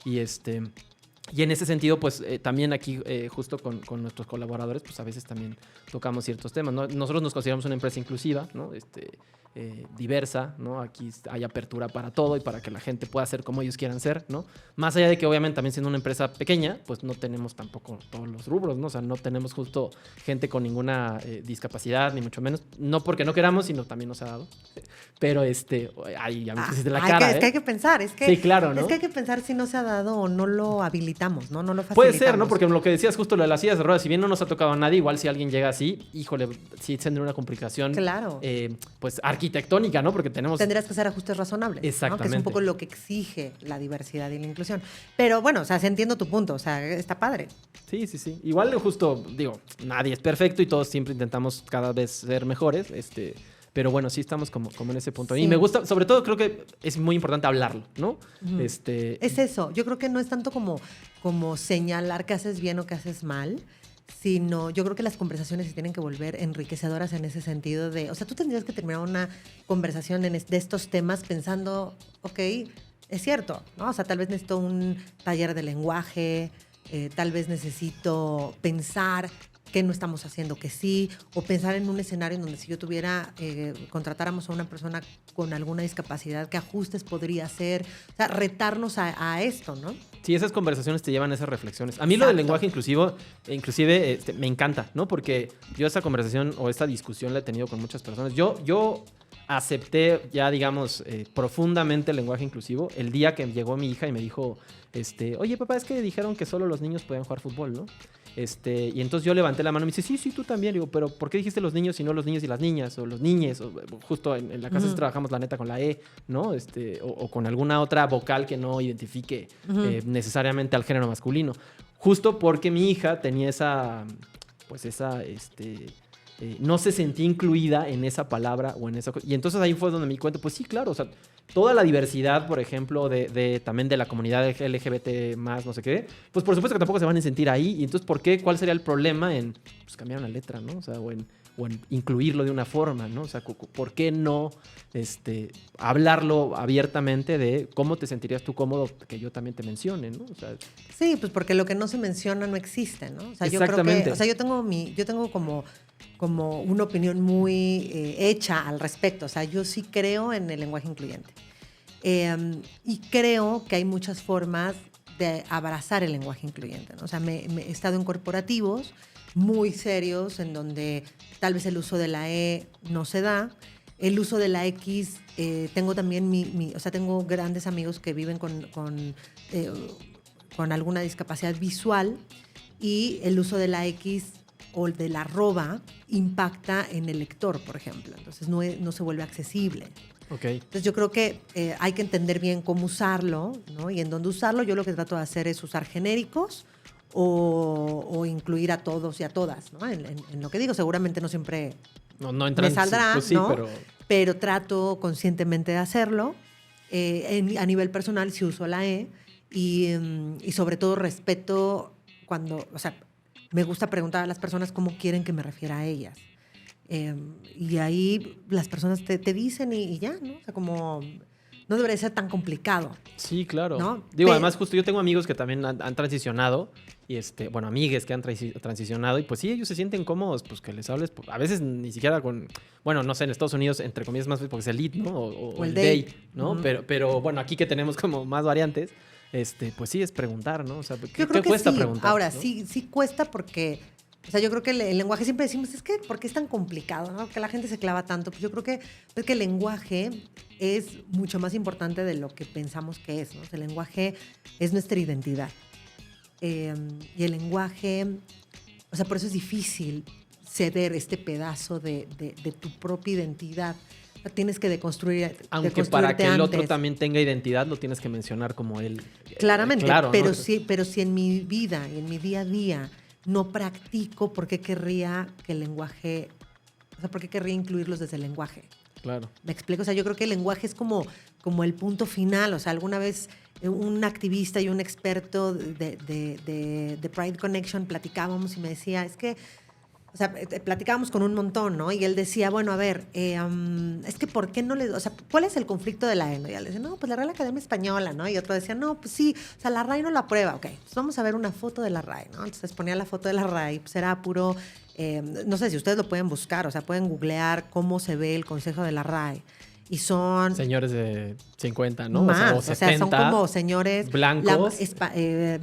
Y en ese sentido, pues también aquí, justo con nuestros colaboradores, pues a veces también tocamos ciertos temas, ¿no? Nosotros nos consideramos una empresa inclusiva, ¿no? Diversa, ¿no? Aquí hay apertura para todo y para que la gente pueda ser como ellos quieran ser, ¿no? Más allá de que obviamente también siendo una empresa pequeña, pues no tenemos tampoco todos los rubros, ¿no? O sea, no tenemos justo gente con ninguna discapacidad, ni mucho menos. No porque no queramos, sino también nos ha dado. Pero ahí ya me pusiste la cara, es que hay que pensar, sí, claro, ¿no? Es que hay que pensar si no se ha dado o no lo habilitamos, ¿no? No lo facilitamos. Puede ser, ¿no? Porque lo que decías justo, lo de las sillas de ruedas, si bien no nos ha tocado a nadie, igual si alguien llega así, híjole, sí tendría una complicación. Claro. Pues arquitectónica, ¿no? Porque tendrías que hacer ajustes razonables. Exactamente. ¿no? Que es un poco lo que exige la diversidad y la inclusión. Pero bueno, o sea, se entiendo tu punto, o sea, está padre. Sí. Igual justo, digo, nadie es perfecto y todos siempre intentamos cada vez ser mejores, pero bueno, sí estamos como en ese punto. Sí. Y me gusta, sobre todo creo que es muy importante hablarlo, ¿no? Uh-huh. Es eso, yo creo que no es tanto como señalar que haces bien o que haces mal, sino yo creo que las conversaciones se tienen que volver enriquecedoras en ese sentido de, o sea, tú tendrías que terminar una conversación de estos temas pensando, ok, es cierto, ¿no? O sea, tal vez necesito un taller de lenguaje, tal vez necesito pensar qué no estamos haciendo que sí, o pensar en un escenario en donde si yo contratáramos a una persona con alguna discapacidad, ¿qué ajustes podría hacer? O sea, retarnos a esto, ¿no? Sí, esas conversaciones te llevan a esas reflexiones. A mí lo del lenguaje inclusive me encanta, ¿no? Porque yo esa conversación o esta discusión la he tenido con muchas personas. Yo acepté ya, digamos, profundamente el lenguaje inclusivo el día que llegó mi hija y me dijo, oye, papá, es que dijeron que solo los niños podían jugar fútbol, ¿no? Y entonces yo levanté la mano y me dice, sí, tú también. Digo, pero ¿por qué dijiste los niños y no los niños y las niñas? O los niñes, o justo en la casa trabajamos la neta con la E, ¿no? O con alguna otra vocal que no identifique necesariamente al género masculino. Justo porque mi hija tenía no se sentía incluida en esa palabra o en esa cosa. Y entonces ahí fue donde me di cuenta, pues sí, claro, o sea, toda la diversidad, por ejemplo, también de la comunidad LGBT más, no sé qué, pues por supuesto que tampoco se van a sentir ahí. Y entonces, ¿por qué? ¿Cuál sería el problema en pues, cambiar una letra, ¿no? O sea, o en incluirlo de una forma, ¿no? O sea, ¿por qué no hablarlo abiertamente de cómo te sentirías tú cómodo que yo también te mencione, ¿no? O sea, sí, pues porque lo que no se menciona no existe, ¿no? O sea, exactamente. Yo creo que, o sea, yo tengo como una opinión muy hecha al respecto. O sea, yo sí creo en el lenguaje incluyente. Y creo que hay muchas formas de abrazar el lenguaje incluyente, ¿no? O sea, he estado en corporativos muy serios en donde tal vez el uso de la E no se da. El uso de la X, tengo también o sea, tengo grandes amigos que viven con alguna discapacidad visual y el uso de la X o de la arroba impacta en el lector, por ejemplo. Entonces no se vuelve accesible. Ok. Entonces yo creo que hay que entender bien cómo usarlo, ¿no? Y en dónde usarlo. Yo lo que trato de hacer es usar genéricos o incluir a todos y a todas, ¿no? En lo que digo, seguramente no siempre No entran, me saldrá, pues sí, ¿no? Pero trato conscientemente de hacerlo. A nivel personal sí uso la E y sobre todo respeto cuando, o sea, me gusta preguntar a las personas cómo quieren que me refiera a ellas. Y ahí las personas te dicen y ya, ¿no? O sea, como no debería ser tan complicado. Sí, claro. ¿No? Digo, además, justo yo tengo amigos que también han transicionado. Y bueno, amigues que han transicionado. Y pues sí, ellos se sienten cómodos, pues que les hables. A veces ni siquiera con. Bueno, no sé, en Estados Unidos, entre comillas, más porque es el it, ¿no? O el they, ¿no? Uh-huh. Pero bueno, aquí que tenemos como más variantes, pues sí es preguntar, ¿no? O sea, yo creo que cuesta sí. preguntar? Ahora, ¿no? sí cuesta porque. O sea, yo creo que el lenguaje siempre decimos, es que, ¿por qué es tan complicado? ¿No? Que la gente se clava tanto. Pues yo creo que el lenguaje es mucho más importante de lo que pensamos que es, ¿no? O sea, el lenguaje es nuestra identidad. Y el lenguaje, o sea, por eso es difícil ceder este pedazo de tu propia identidad. O sea, tienes que deconstruir. Aunque para que el otro también tenga identidad, lo tienes que mencionar como él. Claramente, claro, pero, ¿no? pero si en mi vida y en mi día a día no practico, ¿por qué querría que el lenguaje, o sea, por qué querría incluirlos desde el lenguaje? Claro. ¿Me explico? O sea, yo creo que el lenguaje es como el punto final. O sea, alguna vez un activista y un experto de Pride Connection platicábamos y me decía, es que, o sea, platicábamos con un montón, ¿no? Y él decía, bueno, a ver, es que ¿por qué no le, o sea, cuál es el conflicto de la E? Y él decía, no, pues la Real Academia Española, ¿no? Y otro decía, no, pues sí, o sea, la RAE no la aprueba. Ok, pues vamos a ver una foto de la RAE, ¿no? Entonces ponía la foto de la RAE, pues era puro, no sé si ustedes lo pueden buscar, o sea, pueden googlear cómo se ve el consejo de la RAE. Y son... Señores de 50, ¿no? Más, o 70, sea, son como señores... blancos.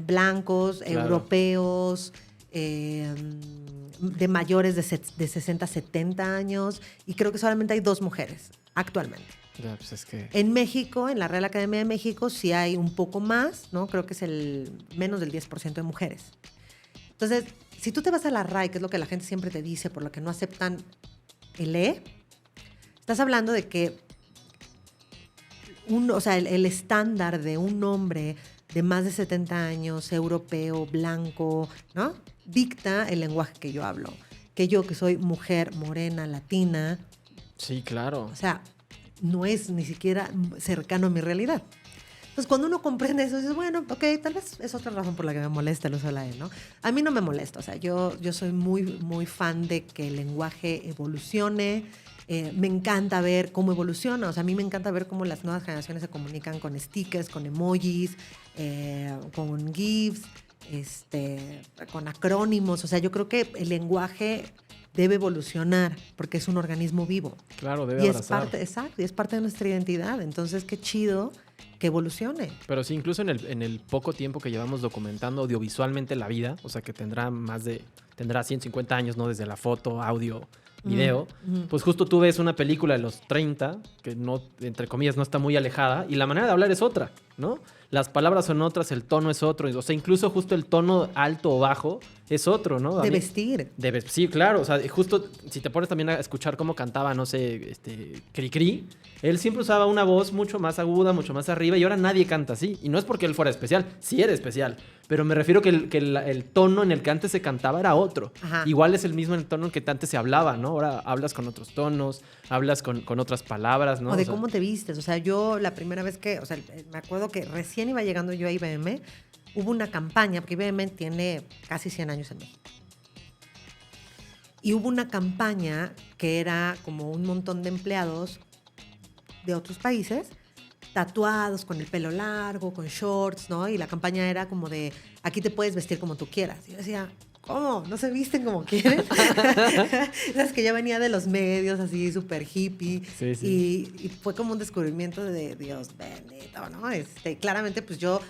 Blancos, claro. Europeos, de mayores de 60, 70 años. Y creo que solamente hay 2 mujeres actualmente. Ya, pues es que... En México, en la Real Academia de México, sí hay un poco más, ¿no? Creo que es menos del 10% de mujeres. Entonces, si tú te vas a la RAE, que es lo que la gente siempre te dice, por lo que no aceptan el E, estás hablando de que o sea, el estándar de un hombre de más de 70 años, europeo, blanco, ¿no? Dicta el lenguaje que yo hablo. Que yo, que soy mujer, morena, latina. Sí, claro. O sea, no es ni siquiera cercano a mi realidad. Entonces, cuando uno comprende eso, dices, bueno, ok, tal vez es otra razón por la que me molesta el uso de la E, ¿no? A mí no me molesta. O sea, yo soy muy, muy fan de que el lenguaje evolucione. Me encanta ver cómo evoluciona. O sea, a mí me encanta ver cómo las nuevas generaciones se comunican con stickers, con emojis, con GIFs, con acrónimos. O sea, yo creo que el lenguaje debe evolucionar porque es un organismo vivo. Claro, debe abrazar. Exacto, y es parte de nuestra identidad. Entonces, qué chido que evolucione. Pero sí, incluso en el poco tiempo que llevamos documentando audiovisualmente la vida, o sea, que tendrá 150 años, ¿no? Desde la foto, audio, video, pues justo tú ves una película de los 30, que no, entre comillas, no está muy alejada, y la manera de hablar es otra, ¿no? Las palabras son otras, el tono es otro, o sea, incluso justo el tono alto o bajo es otro, ¿no? De vestir. Sí, claro, o sea, justo si te pones también a escuchar cómo cantaba, no sé, Cricri, él siempre usaba una voz mucho más aguda, mucho más arriba, y ahora nadie canta así, y no es porque él fuera especial, sí era especial, pero me refiero que el tono en el que antes se cantaba era otro. Ajá. Igual es el mismo en el tono en que antes se hablaba, ¿no? Ahora hablas con otros tonos, hablas con otras palabras, ¿no? O de cómo te vistes. O sea, yo la primera vez que, o sea, me acuerdo que recién iba llegando yo a IBM, hubo una campaña, porque IBM tiene casi 100 años en México. Y hubo una campaña que era como un montón de empleados de otros países, tatuados, con el pelo largo, con shorts, ¿no? Y la campaña era como de, aquí te puedes vestir como tú quieras. Y yo decía, ¿cómo? ¿No se visten como quieren? Es que ya venía de los medios, así, súper hippie. Sí, sí. Y fue como un descubrimiento de Dios bendito, ¿no? Claramente, pues yo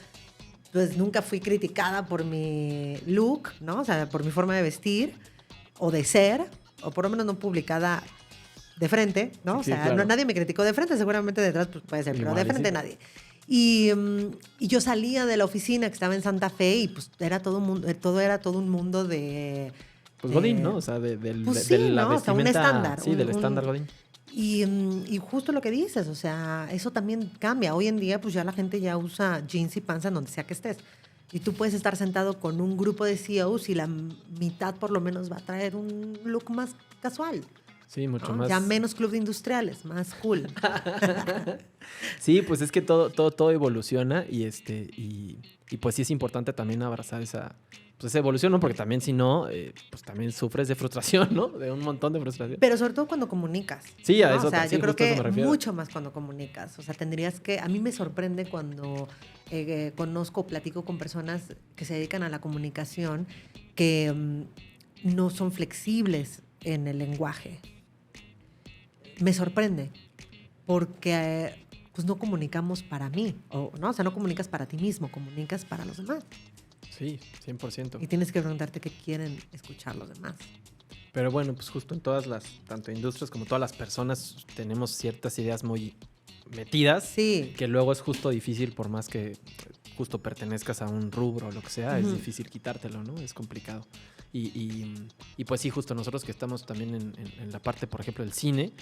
pues nunca fui criticada por mi look, ¿no? O sea, por mi forma de vestir o de ser, o por lo menos no publicada de frente, ¿no? O sea, claro. no, nadie me criticó de frente, seguramente detrás pues, puede ser, Igual, pero de frente sí. nadie. Y yo salía de la oficina que estaba en Santa Fe y pues era todo un mundo de... Pues Godín, ¿no? O sea, de pues la ¿no? vestimenta... O sea, un estándar. Sí, del estándar Godín. Y justo lo que dices, o sea, eso también cambia. Hoy en día, pues ya la gente ya usa jeans y panza en donde sea que estés. Y tú puedes estar sentado con un grupo de CEOs y la mitad por lo menos va a traer un look más casual. Sí, mucho ¿no? más. Ya menos club de industriales, más cool. Sí, pues es que todo evoluciona y pues sí es importante también abrazar esa evolución, ¿no? Porque también si no, pues también sufres de frustración, ¿no? De un montón de frustración. Pero sobre todo cuando comunicas. Sí, a ¿no? eso O sea, sí, yo creo justo a eso que me refiero. mucho más cuando comunicas. O sea, tendrías que... A mí me sorprende cuando conozco, platico con personas que se dedican a la comunicación que no son flexibles en el lenguaje. Me sorprende porque pues no comunicamos para mí, ¿no? O sea, no comunicas para ti mismo, comunicas para los demás. Sí, 100%. Y tienes que preguntarte qué quieren escuchar los demás. Pero bueno, pues justo en todas las, tanto industrias como todas las personas, tenemos ciertas ideas muy metidas. Sí. Que luego es justo difícil, por más que justo pertenezcas a un rubro o lo que sea, es difícil quitártelo, ¿no? Es complicado. Y pues sí, justo nosotros que estamos también en la parte, por ejemplo, del cine,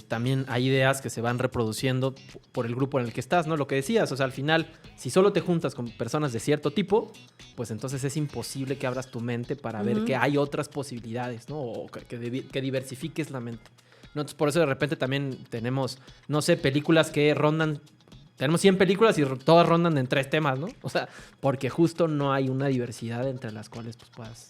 también hay ideas que se van reproduciendo por el grupo en el que estás, ¿no? Lo que decías, o sea, al final, si solo te juntas con personas de cierto tipo, pues entonces es imposible que abras tu mente para ver que hay otras posibilidades, ¿no? O que diversifiques la mente. ¿No? Entonces, por eso de repente también tenemos, no sé, películas que rondan. Tenemos 100 películas y todas rondan en 3 temas, ¿no? O sea, porque justo no hay una diversidad entre las cuales pues puedas...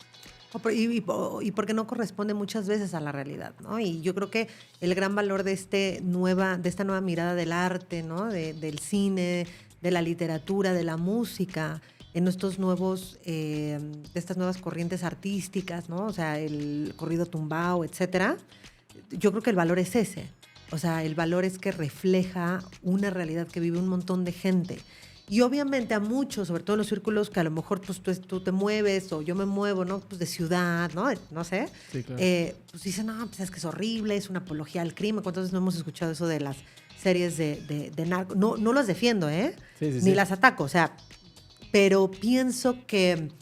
Y porque no corresponde muchas veces a la realidad, ¿no? Y yo creo que el gran valor de esta nueva mirada del arte, ¿no? Del cine, de la literatura, de la música, en estos nuevos, de estas nuevas corrientes artísticas, ¿no? O sea, el corrido tumbao, etcétera. Yo creo que el valor es ese. O sea, el valor es que refleja una realidad que vive un montón de gente. Y obviamente a muchos, sobre todo en los círculos que a lo mejor pues, tú te mueves o yo me muevo, ¿no? Pues de ciudad, ¿no? No sé. Sí, claro. Pues dicen, no, pues es que es horrible, es una apología al crimen. ¿Cuántas veces no hemos escuchado eso de las series de narco? No las defiendo, ¿eh? Sí, Ni las ataco, o sea, pero pienso que,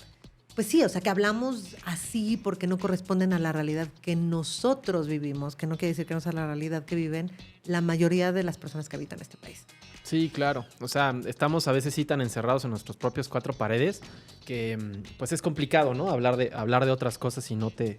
pues sí, o sea, que hablamos así porque no corresponden a la realidad que nosotros vivimos, que no quiere decir que no sea la realidad que viven la mayoría de las personas que habitan este país. Sí, claro. O sea, estamos a veces sí tan encerrados en nuestros propios 4 paredes que pues es complicado, ¿no? Hablar de otras cosas si no te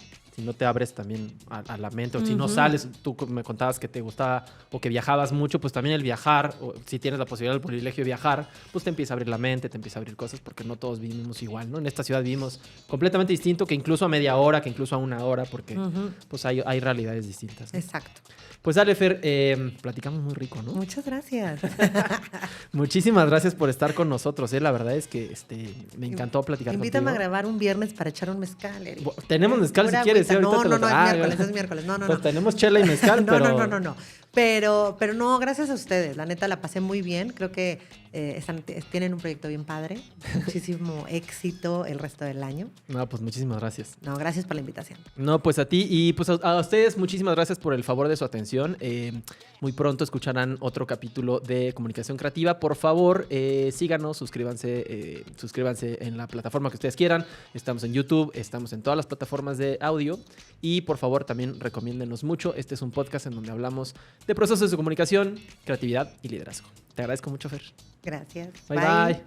abres también a la mente. O si no sales, tú me contabas que te gustaba o que viajabas mucho, pues también el viajar, o si tienes la posibilidad, el privilegio de viajar, pues te empieza a abrir la mente, te empieza a abrir cosas porque no todos vivimos igual, ¿no? En esta ciudad vivimos completamente distinto que incluso a media hora, que incluso a 1 hora, porque pues hay realidades distintas, ¿no? Exacto. Pues dale, Fer, platicamos muy rico, ¿no? Muchas gracias. Muchísimas gracias por estar con nosotros, ¿eh? La verdad es que me encantó platicar Invítame contigo. a grabar un viernes para echar un mezcal, Eric. Tenemos mezcal si quieres, ¿eh? No, Ahorita es miércoles. No. Pues tenemos chela y mezcal, pero... No. Pero no, gracias a ustedes. La neta la pasé muy bien. Creo que tienen un proyecto bien padre. Muchísimo éxito el resto del año. No, pues muchísimas gracias. No, gracias por la invitación. No, pues a ti y pues a ustedes muchísimas gracias por el favor de su atención. Muy pronto escucharán otro capítulo de Comunicación Creativa. Por favor, síganos, suscríbanse en la plataforma que ustedes quieran. Estamos en YouTube, estamos en todas las plataformas de audio. Y por favor también recomiéndenos mucho. Este es un podcast en donde hablamos de procesos de comunicación, creatividad y liderazgo. Te agradezco mucho, Fer. Gracias. Bye.